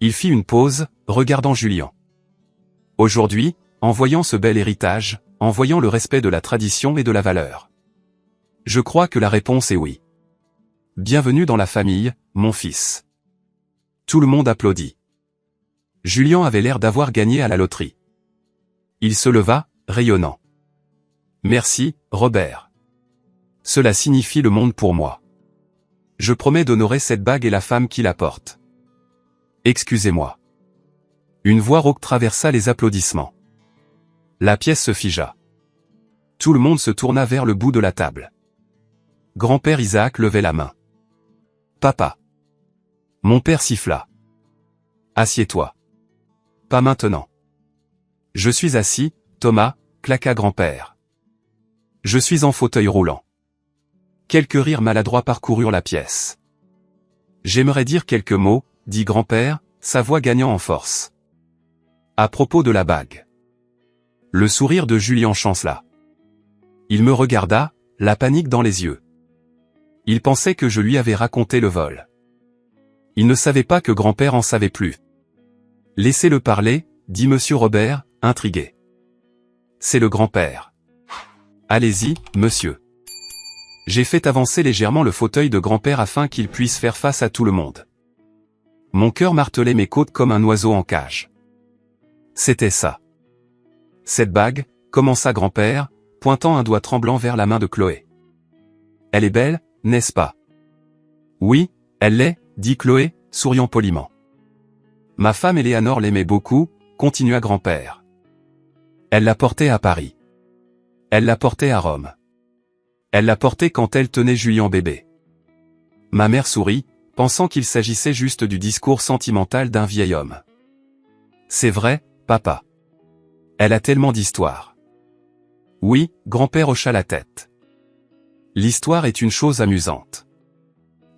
Il fit une pause, regardant Julien. Aujourd'hui, en voyant ce bel héritage, en voyant le respect de la tradition et de la valeur. Je crois que la réponse est oui. Bienvenue dans la famille, mon fils. Tout le monde applaudit. Julien avait l'air d'avoir gagné à la loterie. Il se leva, rayonnant. Merci, Robert. Cela signifie le monde pour moi. Je promets d'honorer cette bague et la femme qui la porte. Excusez-moi. Une voix rauque traversa les applaudissements. La pièce se figea. Tout le monde se tourna vers le bout de la table. Grand-père Isaac levait la main. Papa. Mon père siffla. Assieds-toi. Pas maintenant. Je suis assis, Thomas, claqua grand-père. Je suis en fauteuil roulant. Quelques rires maladroits parcoururent la pièce. J'aimerais dire quelques mots, dit grand-père, sa voix gagnant en force. À propos de la bague. Le sourire de Julien chancela. Il me regarda, la panique dans les yeux. Il pensait que je lui avais raconté le vol. Il ne savait pas que grand-père en savait plus. Laissez-le parler, dit monsieur Robert, intrigué. C'est le grand-père. Allez-y, monsieur. J'ai fait avancer légèrement le fauteuil de grand-père afin qu'il puisse faire face à tout le monde. Mon cœur martelait mes côtes comme un oiseau en cage. C'était ça. Cette bague, commença grand-père, pointant un doigt tremblant vers la main de Chloé. Elle est belle, n'est-ce pas? Oui, elle l'est, dit Chloé, souriant poliment. Ma femme Éléanore l'aimait beaucoup, continua grand-père. Elle la portait à Paris. Elle la portait à Rome. Elle la portait quand elle tenait Julien bébé. Ma mère sourit, pensant qu'il s'agissait juste du discours sentimental d'un vieil homme. C'est vrai, papa. Elle a tellement d'histoires. Oui, grand-père hocha la tête. L'histoire est une chose amusante.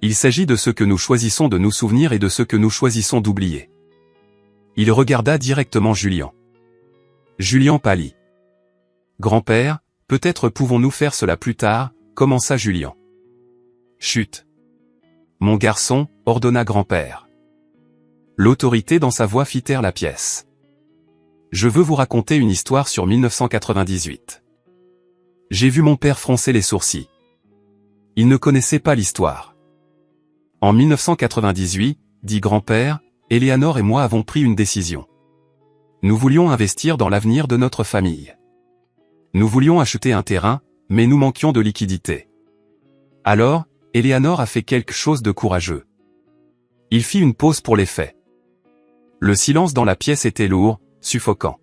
Il s'agit de ce que nous choisissons de nous souvenir et de ce que nous choisissons d'oublier. Il regarda directement Julien. Julien pâlit. Grand-père, peut-être pouvons-nous faire cela plus tard, commença Julien. Chut. Mon garçon, ordonna grand-père. L'autorité dans sa voix fit taire la pièce. Je veux vous raconter une histoire sur 1998. J'ai vu mon père froncer les sourcils. Il ne connaissait pas l'histoire. En 1998, dit grand-père, Éléanore et moi avons pris une décision. Nous voulions investir dans l'avenir de notre famille. Nous voulions acheter un terrain, mais nous manquions de liquidités. Alors, Éléanore a fait quelque chose de courageux. Il fit une pause pour les faits. Le silence dans la pièce était lourd, suffocant.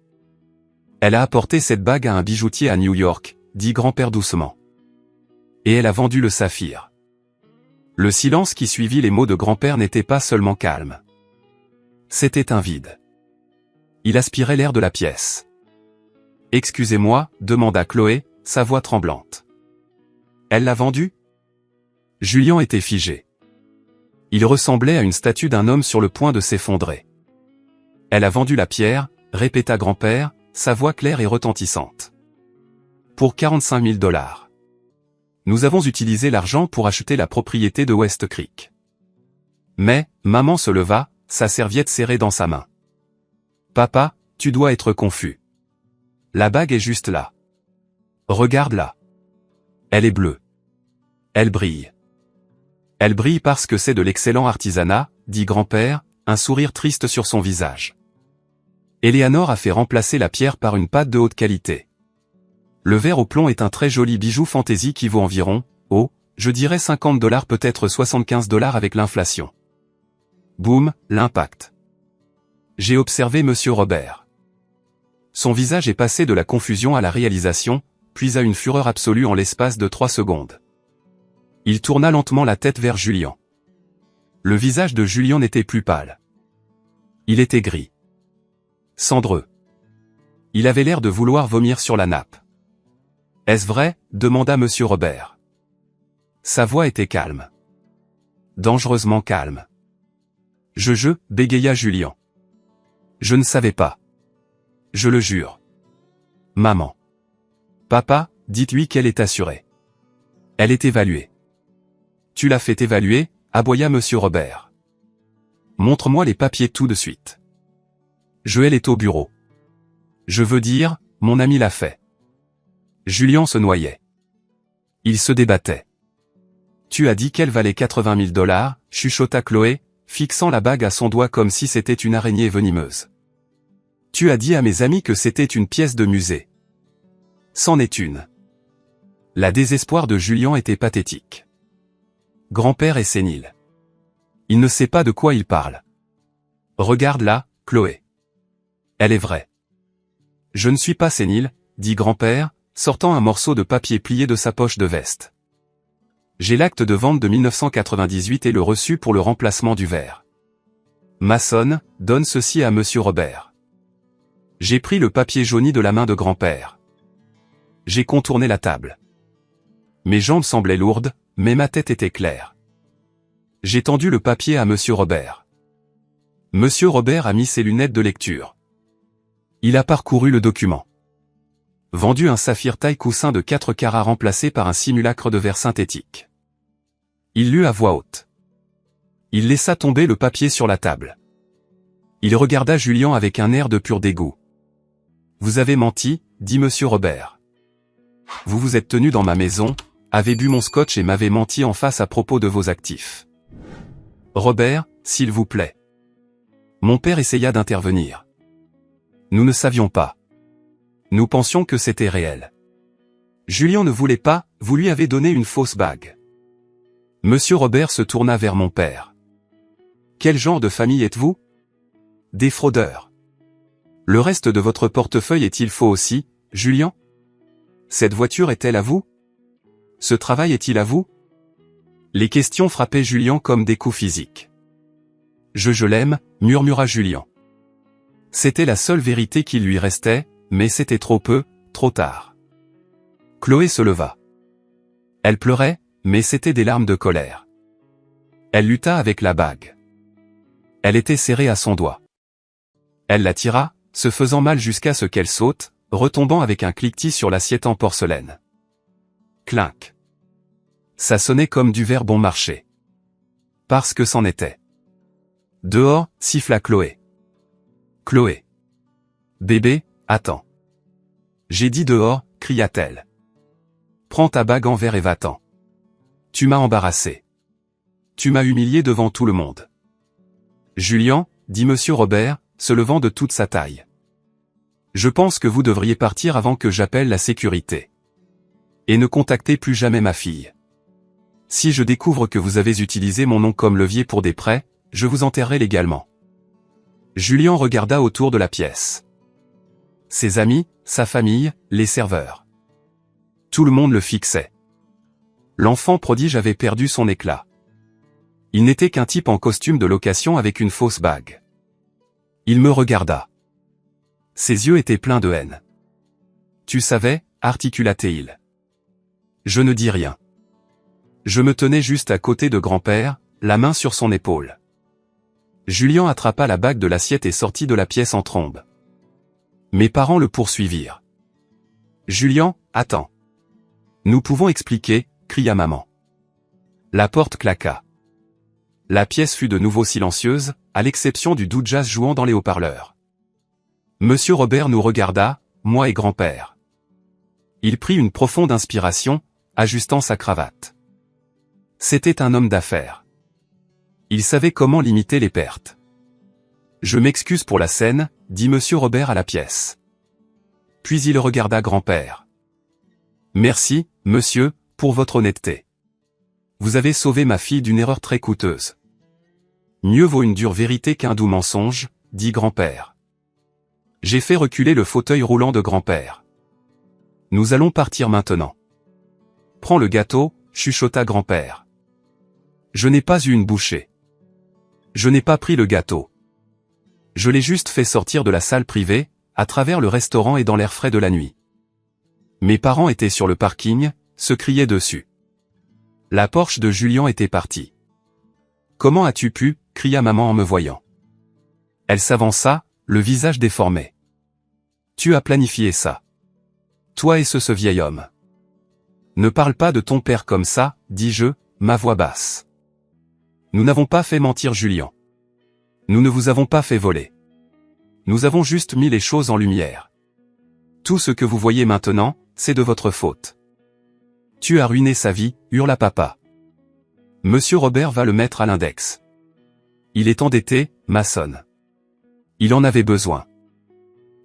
Elle a apporté cette bague à un bijoutier à New York, dit grand-père doucement. Et elle a vendu le saphir. Le silence qui suivit les mots de grand-père n'était pas seulement calme. C'était un vide. Il aspirait l'air de la pièce. Excusez-moi, demanda Chloé, sa voix tremblante. Elle l'a vendu? Julien était figé. Il ressemblait à une statue d'un homme sur le point de s'effondrer. Elle a vendu la pierre, répéta grand-père, sa voix claire et retentissante. Pour 45 000 $. Nous avons utilisé l'argent pour acheter la propriété de West Creek. Mais, maman se leva, sa serviette serrée dans sa main. Papa, tu dois être confus. La bague est juste là. Regarde-la. Elle est bleue. Elle brille. Elle brille parce que c'est de l'excellent artisanat, dit grand-père, un sourire triste sur son visage. Éléanore a fait remplacer la pierre par une pâte de haute qualité. Le verre au plomb est un très joli bijou fantaisie qui vaut environ, je dirais 50 $, peut-être 75 $ avec l'inflation. Boum, l'impact. J'ai observé monsieur Robert. Son visage est passé de la confusion à la réalisation, puis à une fureur absolue en l'espace de 3 secondes. Il tourna lentement la tête vers Julien. Le visage de Julien n'était plus pâle. Il était gris. Cendreux. Il avait l'air de vouloir vomir sur la nappe. Est-ce vrai? Demanda monsieur Robert. Sa voix était calme. Dangereusement calme. Je bégaya Julien. Je ne savais pas. Je le jure. Maman. Papa, dites-lui qu'elle est assurée. Elle est évaluée. Tu l'as fait évaluer, aboya monsieur Robert. Montre-moi les papiers tout de suite. Elle est au bureau. Je veux dire, mon ami l'a fait. Julien se noyait. Il se débattait. Tu as dit qu'elle valait 80 000 $, chuchota Chloé, fixant la bague à son doigt comme si c'était une araignée venimeuse. Tu as dit à mes amis que c'était une pièce de musée. C'en est une. La désespoir de Julien était pathétique. Grand-père est sénile. Il ne sait pas de quoi il parle. Regarde-la, Chloé. Elle est vraie. Je ne suis pas sénile, dit grand-père, sortant un morceau de papier plié de sa poche de veste. J'ai l'acte de vente de 1998 et le reçu pour le remplacement du verre. Maçonne, donne ceci à monsieur Robert. J'ai pris le papier jauni de la main de grand-père. J'ai contourné la table. Mes jambes semblaient lourdes, mais ma tête était claire. J'ai tendu le papier à monsieur Robert. Monsieur Robert a mis ses lunettes de lecture. Il a parcouru le document. Vendu un saphir taille coussin de 4 carats remplacé par un simulacre de verre synthétique. Il lut à voix haute. Il laissa tomber le papier sur la table. Il regarda Julien avec un air de pur dégoût. Vous avez menti, dit monsieur Robert. Vous vous êtes tenu dans ma maison, avez bu mon scotch et m'avez menti en face à propos de vos actifs. Robert, s'il vous plaît. Mon père essaya d'intervenir. Nous ne savions pas. Nous pensions que c'était réel. Julien ne voulait pas, vous lui avez donné une fausse bague. Monsieur Robert se tourna vers mon père. Quel genre de famille êtes-vous? Des fraudeurs. Le reste de votre portefeuille est-il faux aussi, Julien? Cette voiture est-elle à vous? Ce travail est-il à vous? Les questions frappaient Julien comme des coups physiques. Je l'aime, murmura Julien. C'était la seule vérité qui lui restait, mais c'était trop peu, trop tard. Chloé se leva. Elle pleurait, mais c'était des larmes de colère. Elle lutta avec la bague. Elle était serrée à son doigt. Elle la tira, se faisant mal jusqu'à ce qu'elle saute, retombant avec un cliquetis sur l'assiette en porcelaine. Clinc. Ça sonnait comme du verre bon marché. Parce que c'en était. Dehors, siffla Chloé. Chloé. Bébé, attends. J'ai dit dehors, cria-t-elle. Prends ta bague en verre et va-t'en. Tu m'as embarrassé. Tu m'as humilié devant tout le monde. Julien, dit monsieur Robert, se levant de toute sa taille. Je pense que vous devriez partir avant que j'appelle la sécurité. Et ne contactez plus jamais ma fille. Si je découvre que vous avez utilisé mon nom comme levier pour des prêts, je vous enterrerai légalement. Julien regarda autour de la pièce. Ses amis, sa famille, les serveurs. Tout le monde le fixait. L'enfant prodige avait perdu son éclat. Il n'était qu'un type en costume de location avec une fausse bague. Il me regarda. Ses yeux étaient pleins de haine. Tu savais, articula-t-il. Je ne dis rien. Je me tenais juste à côté de grand-père, la main sur son épaule. Julien attrapa la bague de l'assiette et sortit de la pièce en trombe. Mes parents le poursuivirent. Julien, attends. Nous pouvons expliquer, cria maman. La porte claqua. La pièce fut de nouveau silencieuse, à l'exception du doux jazz jouant dans les haut-parleurs. Monsieur Robert nous regarda, moi et grand-père. Il prit une profonde inspiration, ajustant sa cravate. C'était un homme d'affaires. Il savait comment limiter les pertes. Je m'excuse pour la scène, dit monsieur Robert à la pièce. Puis il regarda grand-père. Merci, monsieur, pour votre honnêteté. Vous avez sauvé ma fille d'une erreur très coûteuse. Mieux vaut une dure vérité qu'un doux mensonge, dit grand-père. J'ai fait reculer le fauteuil roulant de grand-père. Nous allons partir maintenant. Prends le gâteau, chuchota grand-père. Je n'ai pas eu une bouchée. Je n'ai pas pris le gâteau. Je l'ai juste fait sortir de la salle privée, à travers le restaurant et dans l'air frais de la nuit. Mes parents étaient sur le parking, se criaient dessus. La Porsche de Julien était partie. Comment as-tu pu, cria maman en me voyant. Elle s'avança, le visage déformé. Tu as planifié ça. Toi et ce vieil homme. Ne parle pas de ton père comme ça, dis-je, ma voix basse. Nous n'avons pas fait mentir Julien. Nous ne vous avons pas fait voler. Nous avons juste mis les choses en lumière. Tout ce que vous voyez maintenant, c'est de votre faute. Tu as ruiné sa vie, hurla papa. Monsieur Robert va le mettre à l'index. Il est endetté, maçonne. Il en avait besoin.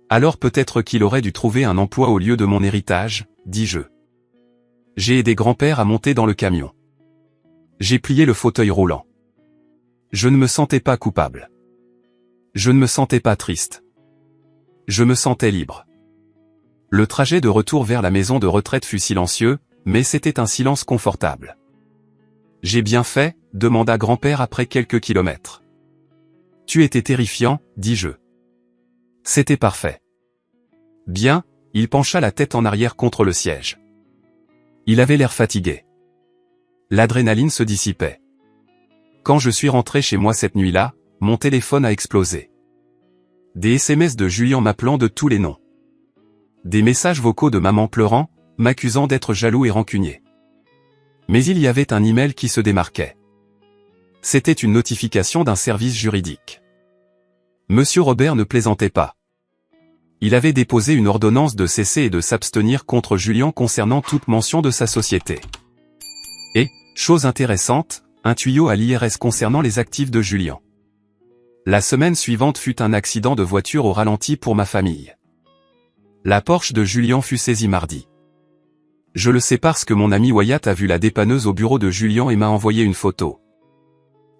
Alors peut-être qu'il aurait dû trouver un emploi au lieu de mon héritage, dis-je. J'ai aidé grand-père à monter dans le camion. J'ai plié le fauteuil roulant. Je ne me sentais pas coupable. Je ne me sentais pas triste. Je me sentais libre. Le trajet de retour vers la maison de retraite fut silencieux, mais c'était un silence confortable. J'ai bien fait, demanda grand-père après quelques kilomètres. Tu étais terrifiant, dis-je. C'était parfait. Bien, il pencha la tête en arrière contre le siège. Il avait l'air fatigué. L'adrénaline se dissipait. Quand je suis rentré chez moi cette nuit-là, mon téléphone a explosé. Des SMS de Julien m'appelant de tous les noms. Des messages vocaux de maman pleurant, m'accusant d'être jaloux et rancunier. Mais il y avait un email qui se démarquait. C'était une notification d'un service juridique. Monsieur Robert ne plaisantait pas. Il avait déposé une ordonnance de cesser et de s'abstenir contre Julien concernant toute mention de sa société. Et, chose intéressante, un tuyau à l'IRS concernant les actifs de Julien. La semaine suivante fut un accident de voiture au ralenti pour ma famille. La Porsche de Julien fut saisie mardi. Je le sais parce que mon ami Wyatt a vu la dépanneuse au bureau de Julien et m'a envoyé une photo.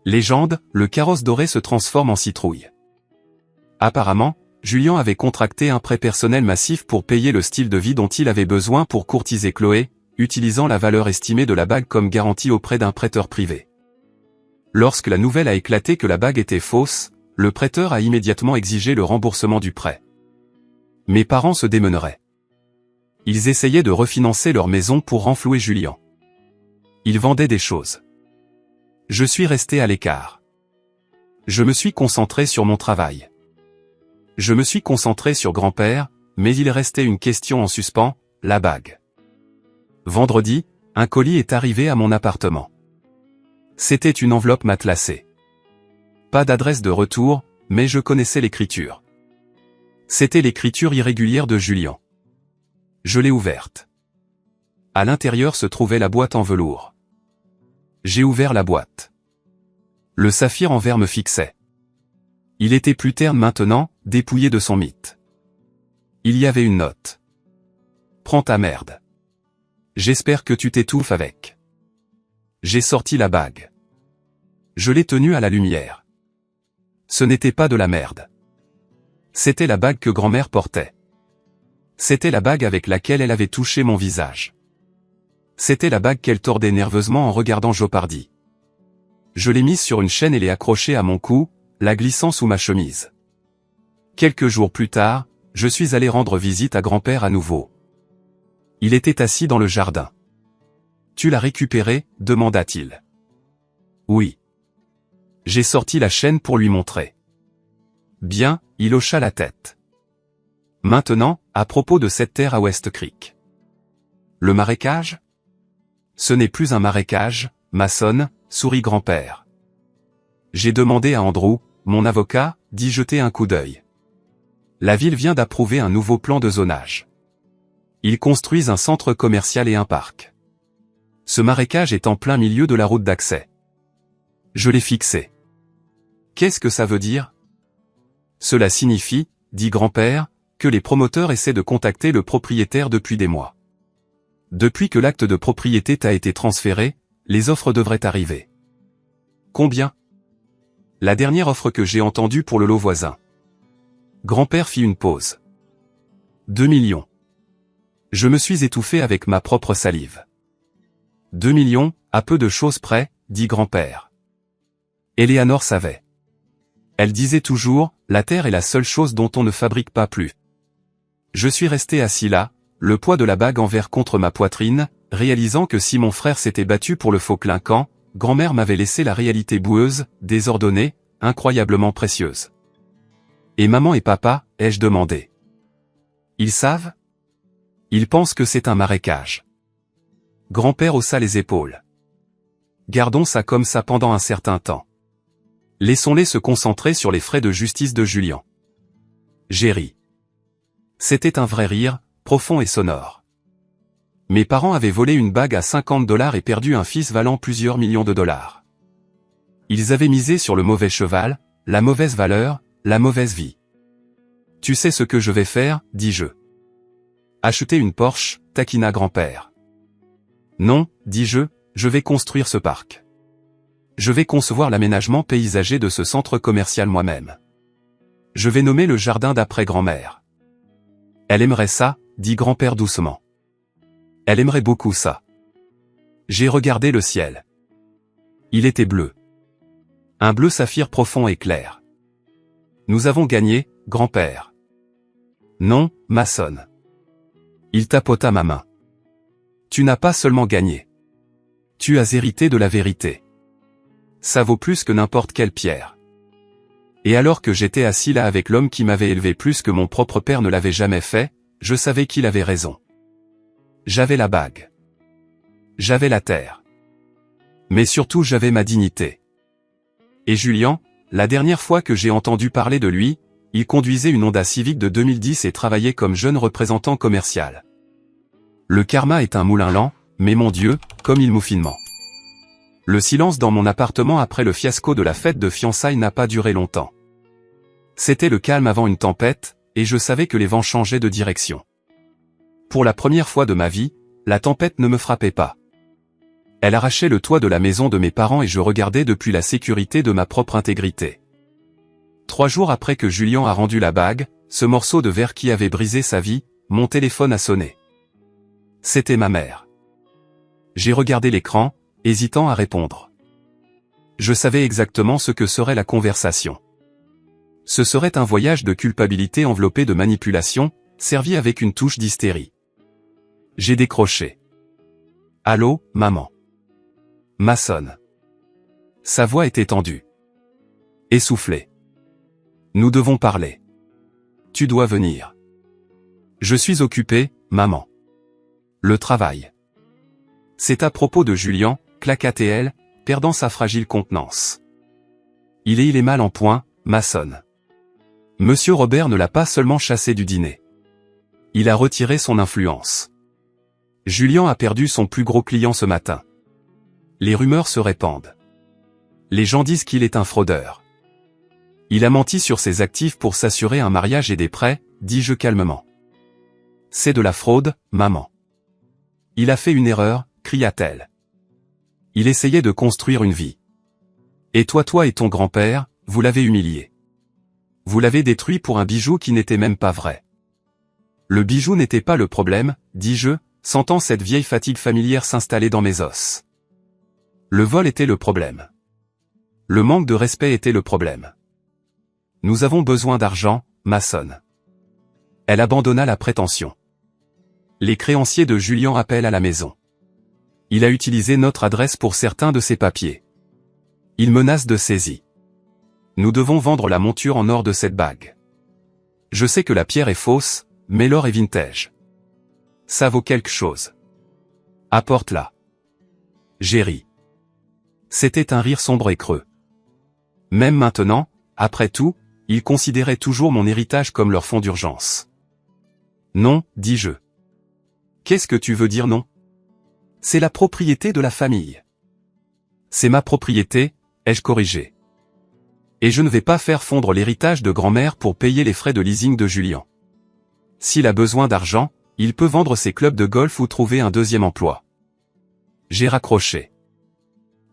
Légende, le carrosse doré se transforme en citrouille. Apparemment, Julien avait contracté un prêt personnel massif pour payer le style de vie dont il avait besoin pour courtiser Chloé, utilisant la valeur estimée de la bague comme garantie auprès d'un prêteur privé. Lorsque la nouvelle a éclaté que la bague était fausse, le prêteur a immédiatement exigé le remboursement du prêt. Mes parents se démeneraient. Ils essayaient de refinancer leur maison pour renflouer Julien. Ils vendaient des choses. Je suis resté à l'écart. Je me suis concentré sur mon travail. Je me suis concentré sur grand-père, mais il restait une question en suspens, la bague. Vendredi, un colis est arrivé à mon appartement. C'était une enveloppe matelassée. Pas d'adresse de retour, mais je connaissais l'écriture. C'était l'écriture irrégulière de Julien. Je l'ai ouverte. À l'intérieur se trouvait la boîte en velours. J'ai ouvert la boîte. Le saphir en verre me fixait. Il était plus terne maintenant, dépouillé de son mythe. Il y avait une note. Prends ta merde. J'espère que tu t'étouffes avec. J'ai sorti la bague. Je l'ai tenue à la lumière. Ce n'était pas de la merde. C'était la bague que grand-mère portait. C'était la bague avec laquelle elle avait touché mon visage. C'était la bague qu'elle tordait nerveusement en regardant Jeopardy. Je l'ai mise sur une chaîne et l'ai accrochée à mon cou, la glissant sous ma chemise. Quelques jours plus tard, je suis allé rendre visite à grand-père à nouveau. Il était assis dans le jardin. « Tu l'as récupérée ?» demanda-t-il. « Oui. » J'ai sorti la chaîne pour lui montrer. « Bien », il hocha la tête. « Maintenant, à propos de cette terre à West Creek. » « Le marécage ? » ?»« Ce n'est plus un marécage, Mason, » sourit grand-père. J'ai demandé à Andrew, mon avocat, d'y jeter un coup d'œil. La ville vient d'approuver un nouveau plan de zonage. Ils construisent un centre commercial et un parc. Ce marécage est en plein milieu de la route d'accès. Je l'ai fixé. Qu'est-ce que ça veut dire ? Cela signifie, dit grand-père, que les promoteurs essaient de contacter le propriétaire depuis des mois. Depuis que l'acte de propriété t'a été transféré, les offres devraient arriver. Combien ? La dernière offre que j'ai entendue pour le lot voisin. Grand-père fit une pause. 2 millions. Je me suis étouffé avec ma propre salive. 2 millions, à peu de choses près, dit grand-père. Eleanor savait. Elle disait toujours, la terre est la seule chose dont on ne fabrique pas plus. Je suis resté assis là, le poids de la bague en verre contre ma poitrine, réalisant que si mon frère s'était battu pour le faux clinquant, grand-mère m'avait laissé la réalité boueuse, désordonnée, incroyablement précieuse. Et maman et papa, ai-je demandé. Ils savent ? Ils pensent que c'est un marécage. Grand-père haussa les épaules. Gardons ça comme ça pendant un certain temps. Laissons-les se concentrer sur les frais de justice de Julien. J'ai ri. C'était un vrai rire, profond et sonore. Mes parents avaient volé une bague à $50 et perdu un fils valant plusieurs millions de dollars. Ils avaient misé sur le mauvais cheval, la mauvaise valeur, la mauvaise vie. Tu sais ce que je vais faire, dis-je. Acheter une Porsche, taquina grand-père. Non, dis-je, je vais construire ce parc. Je vais concevoir l'aménagement paysager de ce centre commercial moi-même. Je vais nommer le jardin d'après grand-mère. Elle aimerait ça, dit grand-père doucement. Elle aimerait beaucoup ça. J'ai regardé le ciel. Il était bleu. Un bleu saphir profond et clair. Nous avons gagné, grand-père. Non, Mason. Il tapota ma main. Tu n'as pas seulement gagné. Tu as hérité de la vérité. Ça vaut plus que n'importe quelle pierre. Et alors que j'étais assis là avec l'homme qui m'avait élevé plus que mon propre père ne l'avait jamais fait, je savais qu'il avait raison. J'avais la bague. J'avais la terre. Mais surtout j'avais ma dignité. Et Julien, la dernière fois que j'ai entendu parler de lui, il conduisait une Honda Civic de 2010 et travaillait comme jeune représentant commercial. Le karma est un moulin lent, mais mon Dieu, comme il moue finement. Le silence dans mon appartement après le fiasco de la fête de fiançailles n'a pas duré longtemps. C'était le calme avant une tempête, et je savais que les vents changeaient de direction. Pour la première fois de ma vie, la tempête ne me frappait pas. Elle arrachait le toit de la maison de mes parents et je regardais depuis la sécurité de ma propre intégrité. 3 jours après que Julien a rendu la bague, ce morceau de verre qui avait brisé sa vie, mon téléphone a sonné. C'était ma mère. J'ai regardé l'écran, hésitant à répondre. Je savais exactement ce que serait la conversation. Ce serait un voyage de culpabilité enveloppé de manipulation, servi avec une touche d'hystérie. J'ai décroché. Allô, maman. Maçonne. Sa voix était tendue. Essoufflée. Nous devons parler. Tu dois venir. Je suis occupé, maman. Le travail. C'est à propos de Julien, claqua-t-elle, perdant sa fragile contenance. Il est mal en point, maçonne. Monsieur Robert ne l'a pas seulement chassé du dîner. Il a retiré son influence. Julien a perdu son plus gros client ce matin. Les rumeurs se répandent. Les gens disent qu'il est un fraudeur. Il a menti sur ses actifs pour s'assurer un mariage et des prêts, dis-je calmement. C'est de la fraude, maman. Il a fait une erreur, cria-t-elle. Il essayait de construire une vie. Et toi et ton grand-père, vous l'avez humilié. Vous l'avez détruit pour un bijou qui n'était même pas vrai. Le bijou n'était pas le problème, dis-je, sentant cette vieille fatigue familière s'installer dans mes os. Le vol était le problème. Le manque de respect était le problème. Nous avons besoin d'argent, maçonne. Elle abandonna la prétention. Les créanciers de Julien appellent à la maison. Il a utilisé notre adresse pour certains de ses papiers. Il menace de saisie. Nous devons vendre la monture en or de cette bague. Je sais que la pierre est fausse, mais l'or est vintage. Ça vaut quelque chose. Apporte-la. J'ai ri. C'était un rire sombre et creux. Même maintenant, après tout, ils considéraient toujours mon héritage comme leur fonds d'urgence. Non, dis-je. Qu'est-ce que tu veux dire non? C'est la propriété de la famille. C'est ma propriété, ai-je corrigé. Et je ne vais pas faire fondre l'héritage de grand-mère pour payer les frais de leasing de Julien. S'il a besoin d'argent, il peut vendre ses clubs de golf ou trouver un deuxième emploi. J'ai raccroché.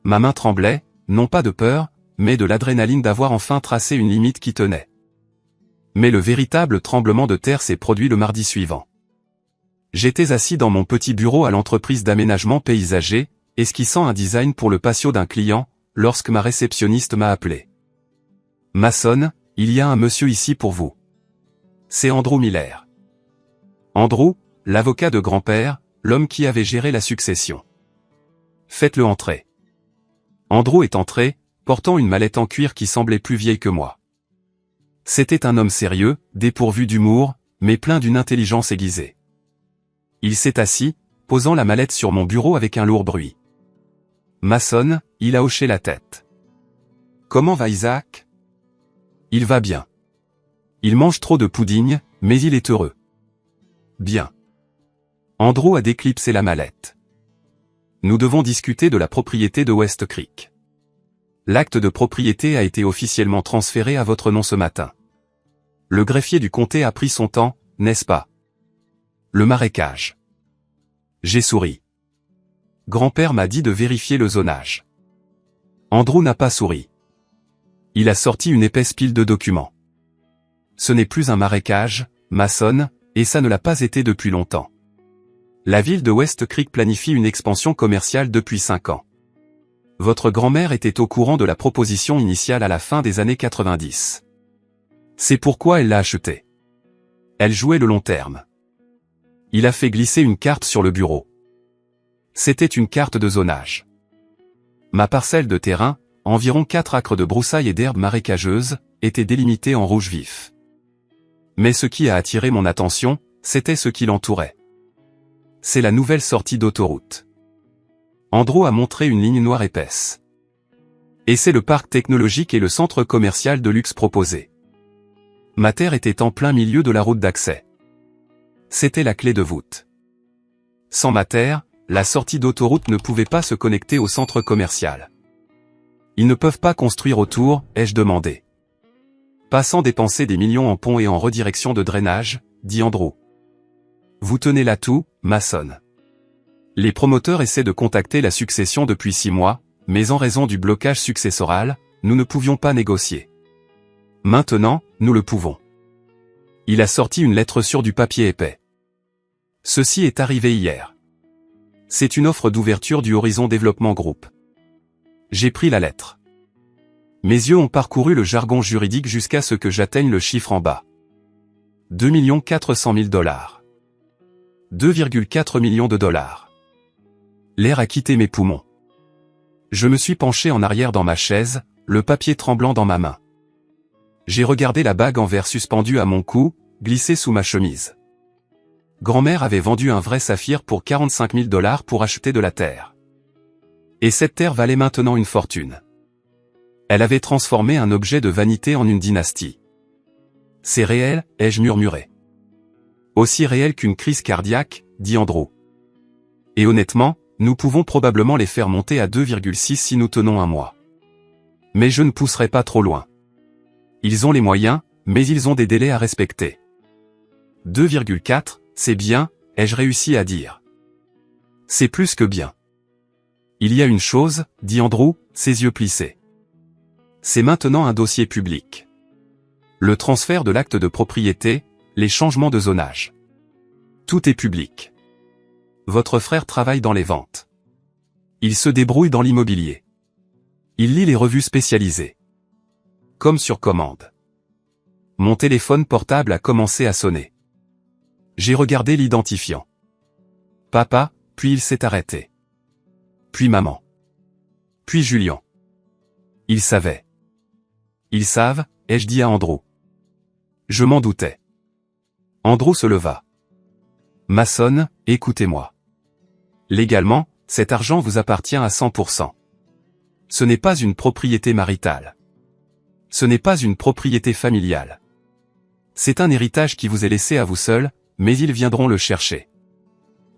Ma main tremblait, non pas de peur, mais de l'adrénaline d'avoir enfin tracé une limite qui tenait. Mais le véritable tremblement de terre s'est produit le mardi suivant. J'étais assis dans mon petit bureau à l'entreprise d'aménagement paysager, esquissant un design pour le patio d'un client, lorsque ma réceptionniste m'a appelé. Maçonne, il y a un monsieur ici pour vous. C'est Andrew Miller. Andrew, l'avocat de grand-père, l'homme qui avait géré la succession. Faites-le entrer. Andrew est entré, portant une mallette en cuir qui semblait plus vieille que moi. C'était un homme sérieux, dépourvu d'humour, mais plein d'une intelligence aiguisée. Il s'est assis, posant la mallette sur mon bureau avec un lourd bruit. Maçonne, il a hoché la tête. Comment va Isaac? Il va bien. Il mange trop de pudding, mais il est heureux. Bien. Andrew a déclipsé la mallette. Nous devons discuter de la propriété de West Creek. L'acte de propriété a été officiellement transféré à votre nom ce matin. Le greffier du comté a pris son temps, n'est-ce pas? Le marécage. J'ai souri. Grand-père m'a dit de vérifier le zonage. Andrew n'a pas souri. Il a sorti une épaisse pile de documents. Ce n'est plus un marécage, maçonne, et ça ne l'a pas été depuis longtemps. La ville de West Creek planifie une expansion commerciale depuis 5 ans. Votre grand-mère était au courant de la proposition initiale à la fin des années 90. C'est pourquoi elle l'a acheté. Elle jouait le long terme. Il a fait glisser une carte sur le bureau. C'était une carte de zonage. Ma parcelle de terrain, environ 4 acres de broussailles et d'herbes marécageuses, était délimitée en rouge vif. Mais ce qui a attiré mon attention, c'était ce qui l'entourait. C'est la nouvelle sortie d'autoroute. Andrew a montré une ligne noire épaisse. Et c'est le parc technologique et le centre commercial de luxe proposé. Ma terre était en plein milieu de la route d'accès. C'était la clé de voûte. Sans ma terre, la sortie d'autoroute ne pouvait pas se connecter au centre commercial. Ils ne peuvent pas construire autour, ai-je demandé. Pas sans dépenser des millions en ponts et en redirection de drainage, dit Andrew. Vous tenez là tout, Mason. Les promoteurs essaient de contacter la succession depuis 6 mois, mais en raison du blocage successoral, nous ne pouvions pas négocier. Maintenant, nous le pouvons. Il a sorti une lettre sur du papier épais. Ceci est arrivé hier. C'est une offre d'ouverture du Horizon Développement Group. J'ai pris la lettre. Mes yeux ont parcouru le jargon juridique jusqu'à ce que j'atteigne le chiffre en bas. 2 400 000 $. 2,4 millions de dollars. L'air a quitté mes poumons. Je me suis penché en arrière dans ma chaise, le papier tremblant dans ma main. J'ai regardé la bague en verre suspendue à mon cou, glissée sous ma chemise. Grand-mère avait vendu un vrai saphir pour 45 000 $ pour acheter de la terre. Et cette terre valait maintenant une fortune. Elle avait transformé un objet de vanité en une dynastie. C'est réel, ai-je murmuré. Aussi réel qu'une crise cardiaque, dit Andrew. Et honnêtement, nous pouvons probablement les faire monter à 2,6 si nous tenons un mois. Mais je ne pousserai pas trop loin. Ils ont les moyens, mais ils ont des délais à respecter. 2,4, c'est bien, ai-je réussi à dire. C'est plus que bien. Il y a une chose, dit Andrew, ses yeux plissés. C'est maintenant un dossier public. Le transfert de l'acte de propriété, les changements de zonage. Tout est public. Votre frère travaille dans les ventes. Il se débrouille dans l'immobilier. Il lit les revues spécialisées. Comme sur commande. Mon téléphone portable a commencé à sonner. J'ai regardé l'identifiant. Papa, puis il s'est arrêté. Puis maman. Puis Julien. Ils savaient. Ils savent, ai-je dit à Andrew. Je m'en doutais. Andrew se leva. Mason, écoutez-moi. Légalement, cet argent vous appartient à 100%. Ce n'est pas une propriété maritale. Ce n'est pas une propriété familiale. C'est un héritage qui vous est laissé à vous seul, mais ils viendront le chercher.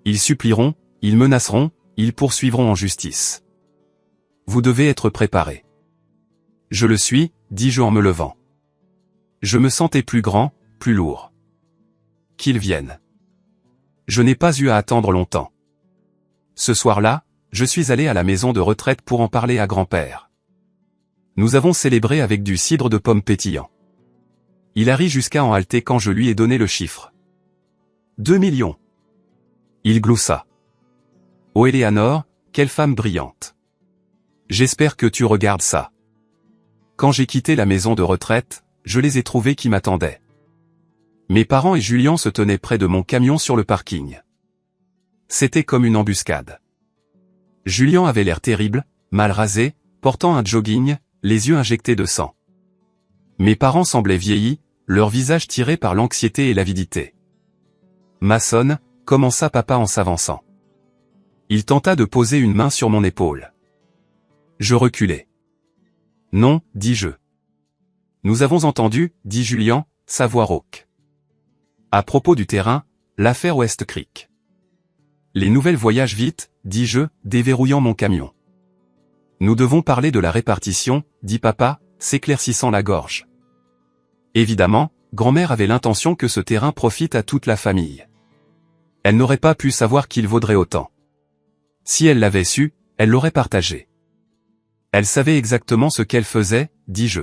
Ils supplieront, ils menaceront, ils poursuivront en justice. Vous devez être préparé. Je le suis, dis-je en me levant. Je me sentais plus grand, plus lourd. Qu'ils viennent. Je n'ai pas eu à attendre longtemps. Ce soir-là, je suis allé à la maison de retraite pour en parler à grand-père. Nous avons célébré avec du cidre de pomme pétillant. Il a ri jusqu'à en halter quand je lui ai donné le chiffre. 2 millions. Il gloussa. Oh Éléanore, quelle femme brillante. J'espère que tu regardes ça. Quand j'ai quitté la maison de retraite, je les ai trouvés qui m'attendaient. Mes parents et Julien se tenaient près de mon camion sur le parking. C'était comme une embuscade. Julien avait l'air terrible, mal rasé, portant un jogging, les yeux injectés de sang. Mes parents semblaient vieillis, leur visage tiré par l'anxiété et l'avidité. Mason, commença papa en s'avançant. Il tenta de poser une main sur mon épaule. Je reculai. Non, dis-je. Nous avons entendu, dit Julien, sa voix rauque. À propos du terrain, l'affaire West Creek. Les nouvelles voyagent vite, dis-je, déverrouillant mon camion. Nous devons parler de la répartition, dit papa, s'éclaircissant la gorge. Évidemment, grand-mère avait l'intention que ce terrain profite à toute la famille. Elle n'aurait pas pu savoir qu'il vaudrait autant. Si elle l'avait su, elle l'aurait partagé. Elle savait exactement ce qu'elle faisait, dis-je.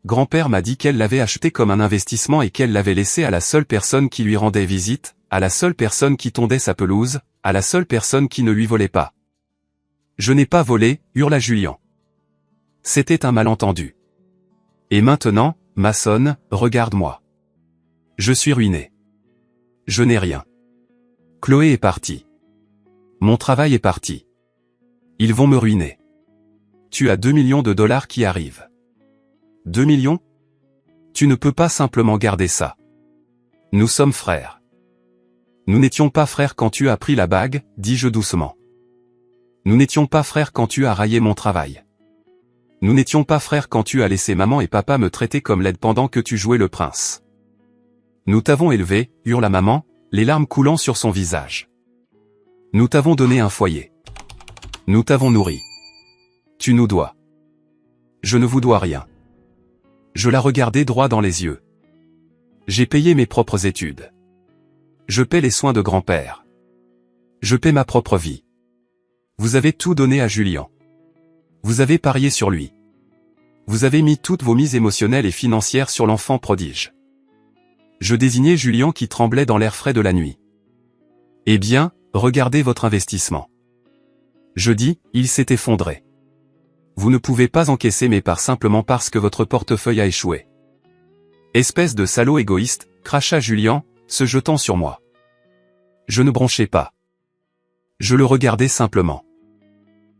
Grand-père m'a dit qu'elle l'avait acheté comme un investissement et qu'elle l'avait laissé à la seule personne qui lui rendait visite, à la seule personne qui tondait sa pelouse, à la seule personne qui ne lui volait pas. Je n'ai pas volé, hurla Julien. C'était un malentendu. Et maintenant, Mason, regarde-moi. Je suis ruiné. Je n'ai rien. Chloé est partie. Mon travail est parti. Ils vont me ruiner. Tu as 2 millions de dollars qui arrivent. 2 millions? Tu ne peux pas simplement garder ça. Nous sommes frères. Nous n'étions pas frères quand tu as pris la bague, dis-je doucement. Nous n'étions pas frères quand tu as raillé mon travail. Nous n'étions pas frères quand tu as laissé maman et papa me traiter comme laide pendant que tu jouais le prince. Nous t'avons élevé, hurla maman, les larmes coulant sur son visage. Nous t'avons donné un foyer. Nous t'avons nourri. Tu nous dois. Je ne vous dois rien. Je la regardai droit dans les yeux. J'ai payé mes propres études. Je paie les soins de grand-père. Je paie ma propre vie. Vous avez tout donné à Julien. Vous avez parié sur lui. Vous avez mis toutes vos mises émotionnelles et financières sur l'enfant prodige. Je désignai Julien qui tremblait dans l'air frais de la nuit. Eh bien, regardez votre investissement. Je dis, il s'est effondré. Vous ne pouvez pas encaisser mes parts simplement parce que votre portefeuille a échoué. Espèce de salaud égoïste, cracha Julien, se jetant sur moi. Je ne bronchais pas. Je le regardais simplement.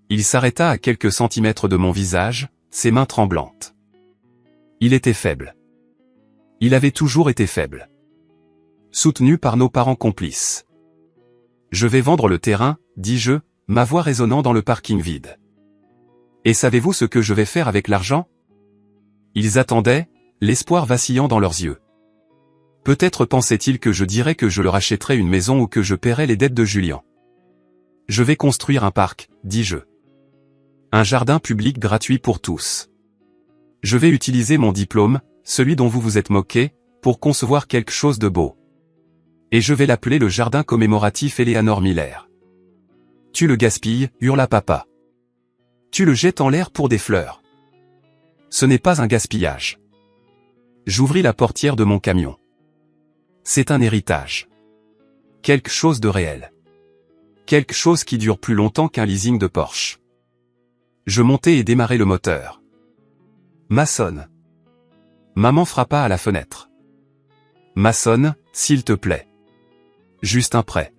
Il s'arrêta à quelques centimètres de mon visage, ses mains tremblantes. Il était faible. Il avait toujours été faible. Soutenu par nos parents complices. Je vais vendre le terrain, dis-je, ma voix résonnant dans le parking vide. Et savez-vous ce que je vais faire avec l'argent? Ils attendaient, l'espoir vacillant dans leurs yeux. Peut-être pensaient-ils que je dirais que je leur achèterais une maison ou que je paierais les dettes de Julien. Je vais construire un parc, dis-je. Un jardin public gratuit pour tous. Je vais utiliser mon diplôme, celui dont vous vous êtes moqué, pour concevoir quelque chose de beau. Et je vais l'appeler le jardin commémoratif Eleanor Miller. Tu le gaspilles, hurla papa. Tu le jettes en l'air pour des fleurs. Ce n'est pas un gaspillage. J'ouvris la portière de mon camion. C'est un héritage. Quelque chose de réel. Quelque chose qui dure plus longtemps qu'un leasing de Porsche. Je montai et démarrai le moteur. Maçonne. Maman frappa à la fenêtre. Maçonne, s'il te plaît. Juste un prêt.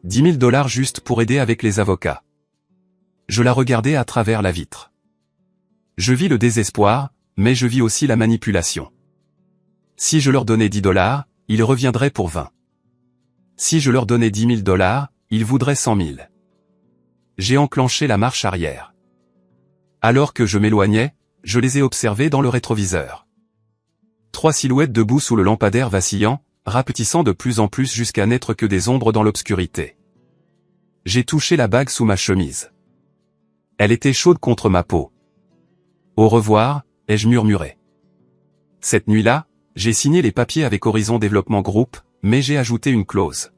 10 000 $ juste pour aider avec les avocats. Je la regardai à travers la vitre. Je vis le désespoir, mais je vis aussi la manipulation. Si je leur donnais 10 $, ils reviendraient pour 20. Si je leur donnais 10 000 $, ils voudraient 100 000. J'ai enclenché la marche arrière. Alors que je m'éloignais, je les ai observés dans le rétroviseur. 3 silhouettes debout sous le lampadaire vacillant, rapetissant de plus en plus jusqu'à n'être que des ombres dans l'obscurité. J'ai touché la bague sous ma chemise. Elle était chaude contre ma peau. Au revoir, ai-je murmuré. Cette nuit-là, j'ai signé les papiers avec Horizon Développement Group, mais j'ai ajouté une clause.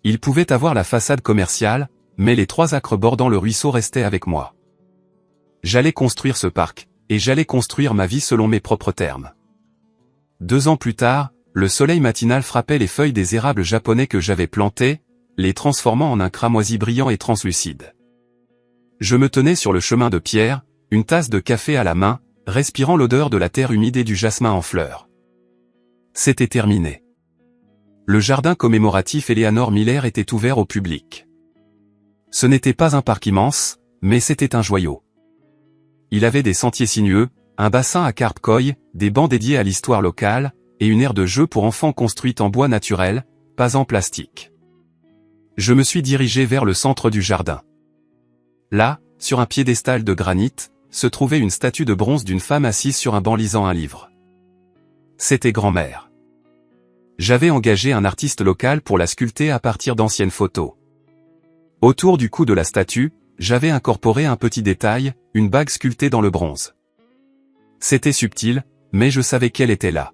Ils pouvaient avoir la façade commerciale, mais les 3 acres bordant le ruisseau restaient avec moi. J'allais construire ce parc, et j'allais construire ma vie selon mes propres termes. 2 ans plus tard, le soleil matinal frappait les feuilles des érables japonais que j'avais plantés, les transformant en un cramoisi brillant et translucide. Je me tenais sur le chemin de pierre, une tasse de café à la main, respirant l'odeur de la terre humide et du jasmin en fleurs. C'était terminé. Le jardin commémoratif Eleanor Miller était ouvert au public. Ce n'était pas un parc immense, mais c'était un joyau. Il avait des sentiers sinueux, un bassin à carpe koi, des bancs dédiés à l'histoire locale, et une aire de jeu pour enfants construite en bois naturel, pas en plastique. Je me suis dirigé vers le centre du jardin. Là, sur un piédestal de granit, se trouvait une statue de bronze d'une femme assise sur un banc lisant un livre. C'était grand-mère. J'avais engagé un artiste local pour la sculpter à partir d'anciennes photos. Autour du cou de la statue, j'avais incorporé un petit détail, une bague sculptée dans le bronze. C'était subtil, mais je savais qu'elle était là.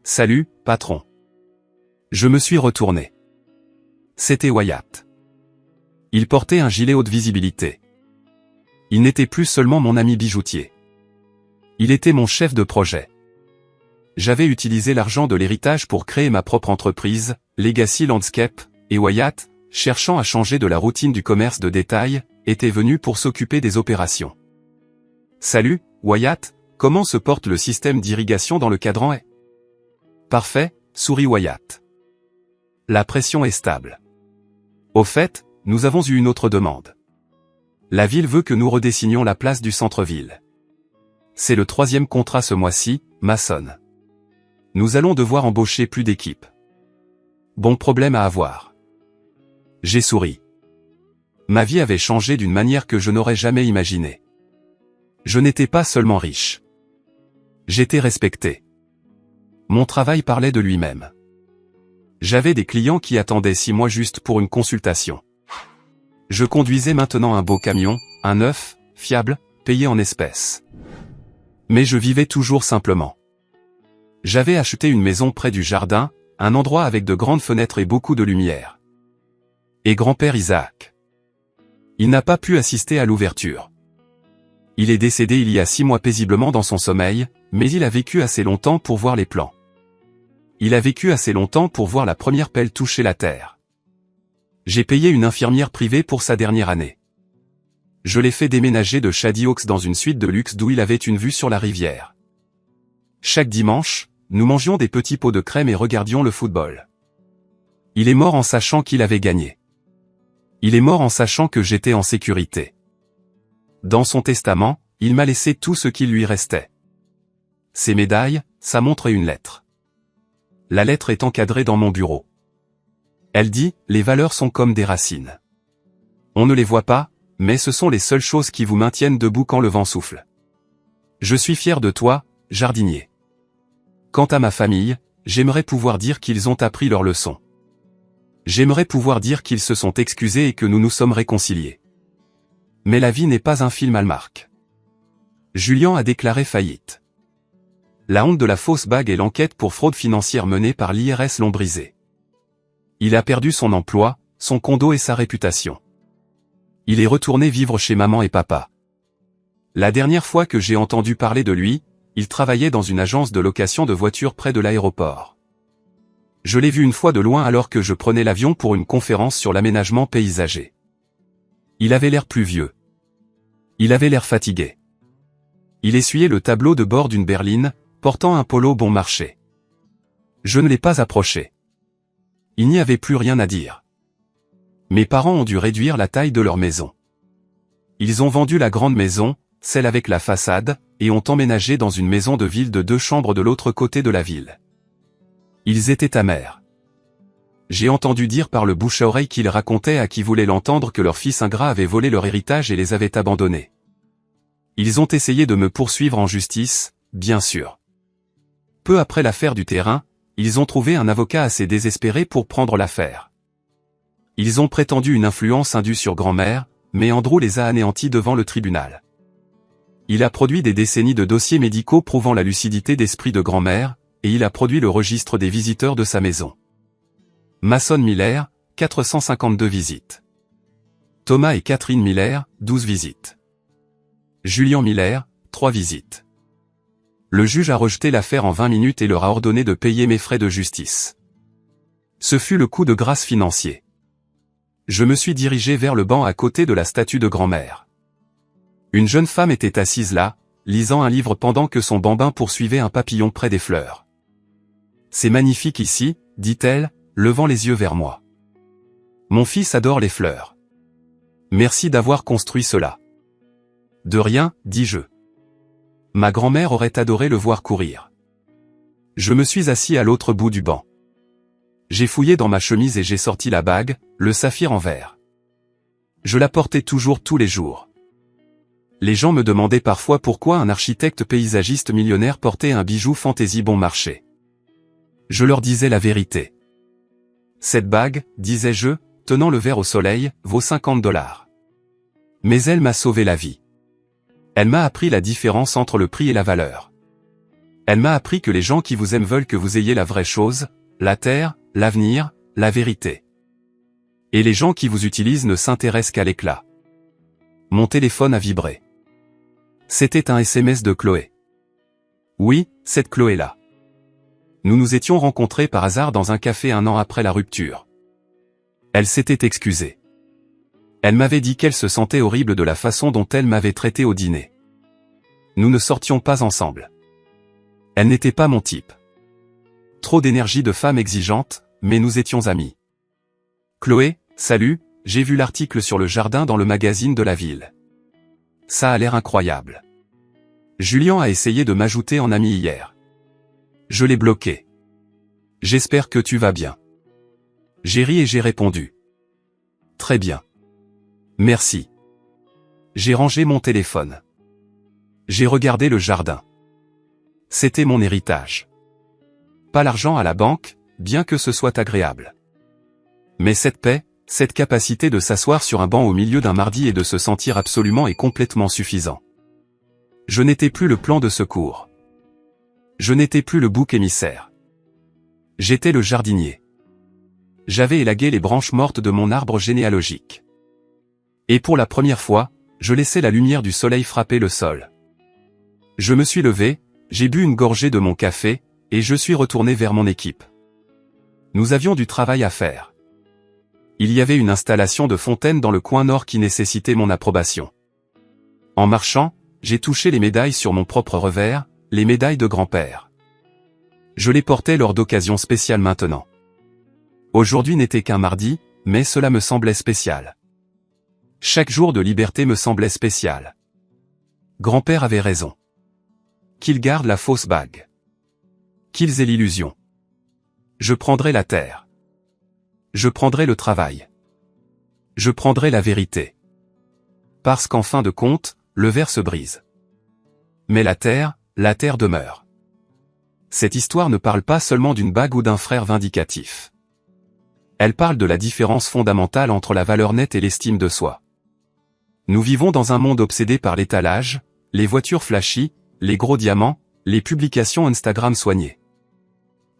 Salut, patron. Je me suis retourné. C'était Wyatt. Il portait un gilet haute visibilité. Il n'était plus seulement mon ami bijoutier. Il était mon chef de projet. J'avais utilisé l'argent de l'héritage pour créer ma propre entreprise, Legacy Landscape, et Wyatt, cherchant à changer de la routine du commerce de détail, était venu pour s'occuper des opérations. Salut, Wyatt, comment se porte le système d'irrigation dans le cadran? Parfait, sourit Wyatt. La pression est stable. Au fait, nous avons eu une autre demande. La ville veut que nous redessinions la place du centre-ville. C'est le 3e contrat ce mois-ci, maçonne. Nous allons devoir embaucher plus d'équipes. Bon problème à avoir. J'ai souri. Ma vie avait changé d'une manière que je n'aurais jamais imaginée. Je n'étais pas seulement riche. J'étais respecté. Mon travail parlait de lui-même. J'avais des clients qui attendaient 6 mois juste pour une consultation. Je conduisais maintenant un beau camion, un neuf, fiable, payé en espèces. Mais je vivais toujours simplement. J'avais acheté une maison près du jardin, un endroit avec de grandes fenêtres et beaucoup de lumière. Et grand-père Isaac. Il n'a pas pu assister à l'ouverture. Il est décédé il y a 6 mois paisiblement dans son sommeil, mais il a vécu assez longtemps pour voir les plans. Il a vécu assez longtemps pour voir la première pelle toucher la terre. J'ai payé une infirmière privée pour sa dernière année. Je l'ai fait déménager de Shady Oaks dans une suite de luxe d'où il avait une vue sur la rivière. Chaque dimanche, nous mangions des petits pots de crème et regardions le football. Il est mort en sachant qu'il avait gagné. Il est mort en sachant que j'étais en sécurité. Dans son testament, il m'a laissé tout ce qui lui restait. Ses médailles, sa montre et une lettre. La lettre est encadrée dans mon bureau. Elle dit, les valeurs sont comme des racines. On ne les voit pas, mais ce sont les seules choses qui vous maintiennent debout quand le vent souffle. Je suis fier de toi, jardinier. Quant à ma famille, j'aimerais pouvoir dire qu'ils ont appris leur leçon. J'aimerais pouvoir dire qu'ils se sont excusés et que nous nous sommes réconciliés. Mais la vie n'est pas un film Hallmark. Julian a déclaré faillite. La honte de la fausse bague et l'enquête pour fraude financière menée par l'IRS l'ont brisé. Il a perdu son emploi, son condo et sa réputation. Il est retourné vivre chez maman et papa. La dernière fois que j'ai entendu parler de lui, il travaillait dans une agence de location de voitures près de l'aéroport. Je l'ai vu une fois de loin alors que je prenais l'avion pour une conférence sur l'aménagement paysager. Il avait l'air plus vieux. Il avait l'air fatigué. Il essuyait le tableau de bord d'une berline, portant un polo bon marché. Je ne l'ai pas approché. Il n'y avait plus rien à dire. Mes parents ont dû réduire la taille de leur maison. Ils ont vendu la grande maison, celle avec la façade, et ont emménagé dans une maison de ville de 2 chambres de l'autre côté de la ville. Ils étaient amers. J'ai entendu dire par le bouche à oreille qu'ils racontaient à qui voulait l'entendre que leur fils ingrat avait volé leur héritage et les avait abandonnés. Ils ont essayé de me poursuivre en justice, bien sûr. Peu après l'affaire du terrain, ils ont trouvé un avocat assez désespéré pour prendre l'affaire. Ils ont prétendu une influence indue sur grand-mère, mais Andrew les a anéantis devant le tribunal. Il a produit des décennies de dossiers médicaux prouvant la lucidité d'esprit de grand-mère, et il a produit le registre des visiteurs de sa maison. Mason Miller, 452 visites. Thomas et Catherine Miller, 12 visites. Julian Miller, 3 visites. Le juge a rejeté l'affaire en 20 minutes et leur a ordonné de payer mes frais de justice. Ce fut le coup de grâce financier. Je me suis dirigé vers le banc à côté de la statue de grand-mère. Une jeune femme était assise là, lisant un livre pendant que son bambin poursuivait un papillon près des fleurs. « C'est magnifique ici, dit-elle, levant les yeux vers moi. Mon fils adore les fleurs. Merci d'avoir construit cela. De rien, dis-je. Ma grand-mère aurait adoré le voir courir. Je me suis assis à l'autre bout du banc. J'ai fouillé dans ma chemise et j'ai sorti la bague, le saphir en verre. Je la portais toujours tous les jours. Les gens me demandaient parfois pourquoi un architecte paysagiste millionnaire portait un bijou fantaisie bon marché. Je leur disais la vérité. Cette bague, disais-je, tenant le verre au soleil, vaut $50. Mais elle m'a sauvé la vie. Elle m'a appris la différence entre le prix et la valeur. Elle m'a appris que les gens qui vous aiment veulent que vous ayez la vraie chose, la terre, l'avenir, la vérité. Et les gens qui vous utilisent ne s'intéressent qu'à l'éclat. Mon téléphone a vibré. C'était un SMS de Chloé. Oui, cette Chloé-là. Nous nous étions rencontrés par hasard dans un café un an après la rupture. Elle s'était excusée. Elle m'avait dit qu'elle se sentait horrible de la façon dont elle m'avait traité au dîner. Nous ne sortions pas ensemble. Elle n'était pas mon type. Trop d'énergie de femme exigeante, mais nous étions amis. Chloé, salut, j'ai vu l'article sur le jardin dans le magazine de la ville. Ça a l'air incroyable. Julian a essayé de m'ajouter en ami hier. Je l'ai bloqué. J'espère que tu vas bien. J'ai ri et j'ai répondu. Très bien. Merci. J'ai rangé mon téléphone. J'ai regardé le jardin. C'était mon héritage. Pas l'argent à la banque, bien que ce soit agréable. Mais cette paix, cette capacité de s'asseoir sur un banc au milieu d'un mardi et de se sentir absolument et complètement suffisant. Je n'étais plus le plan de secours. Je n'étais plus le bouc émissaire. J'étais le jardinier. J'avais élagué les branches mortes de mon arbre généalogique. Et pour la première fois, je laissais la lumière du soleil frapper le sol. Je me suis levé, j'ai bu une gorgée de mon café, et je suis retourné vers mon équipe. Nous avions du travail à faire. Il y avait une installation de fontaine dans le coin nord qui nécessitait mon approbation. En marchant, j'ai touché les médailles sur mon propre revers, les médailles de grand-père. Je les portais lors d'occasions spéciales maintenant. Aujourd'hui n'était qu'un mardi, mais cela me semblait spécial. Chaque jour de liberté me semblait spécial. Grand-père avait raison. Qu'il garde la fausse bague. Qu'ils aient l'illusion. Je prendrai la terre. Je prendrai le travail. Je prendrai la vérité. Parce qu'en fin de compte, le verre se brise. Mais la terre demeure. Cette histoire ne parle pas seulement d'une bague ou d'un frère vindicatif. Elle parle de la différence fondamentale entre la valeur nette et l'estime de soi. Nous vivons dans un monde obsédé par l'étalage, les voitures flashy, les gros diamants, les publications Instagram soignées.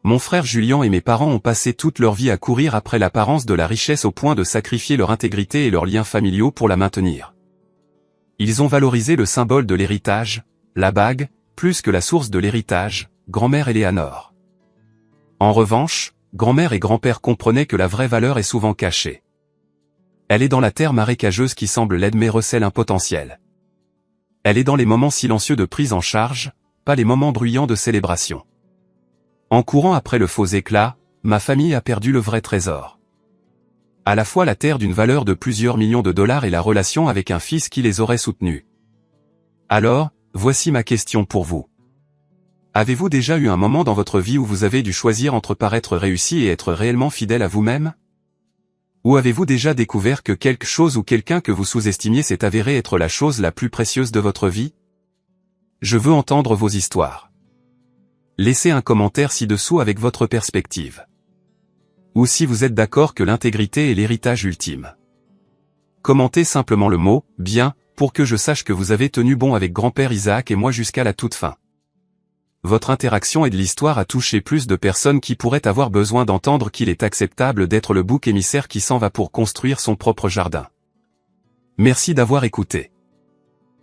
Mon frère Julien et mes parents ont passé toute leur vie à courir après l'apparence de la richesse au point de sacrifier leur intégrité et leurs liens familiaux pour la maintenir. Ils ont valorisé le symbole de l'héritage, la bague, plus que la source de l'héritage, grand-mère Éléanore. En revanche, grand-mère et grand-père comprenaient que la vraie valeur est souvent cachée. Elle est dans la terre marécageuse qui semble laide mais recèle un potentiel. Elle est dans les moments silencieux de prise en charge, pas les moments bruyants de célébration. En courant après le faux éclat, ma famille a perdu le vrai trésor. À la fois la terre d'une valeur de plusieurs millions de dollars et la relation avec un fils qui les aurait soutenus. Alors, voici ma question pour vous. Avez-vous déjà eu un moment dans votre vie où vous avez dû choisir entre paraître réussi et être réellement fidèle à vous-même? Ou avez-vous déjà découvert que quelque chose ou quelqu'un que vous sous-estimiez s'est avéré être la chose la plus précieuse de votre vie? Je veux entendre vos histoires. Laissez un commentaire ci-dessous avec votre perspective. Ou si vous êtes d'accord que l'intégrité est l'héritage ultime. Commentez simplement le mot « bien » pour que je sache que vous avez tenu bon avec grand-père Isaac et moi jusqu'à la toute fin. Votre interaction et de l'histoire a touché plus de personnes qui pourraient avoir besoin d'entendre qu'il est acceptable d'être le bouc émissaire qui s'en va pour construire son propre jardin. Merci d'avoir écouté.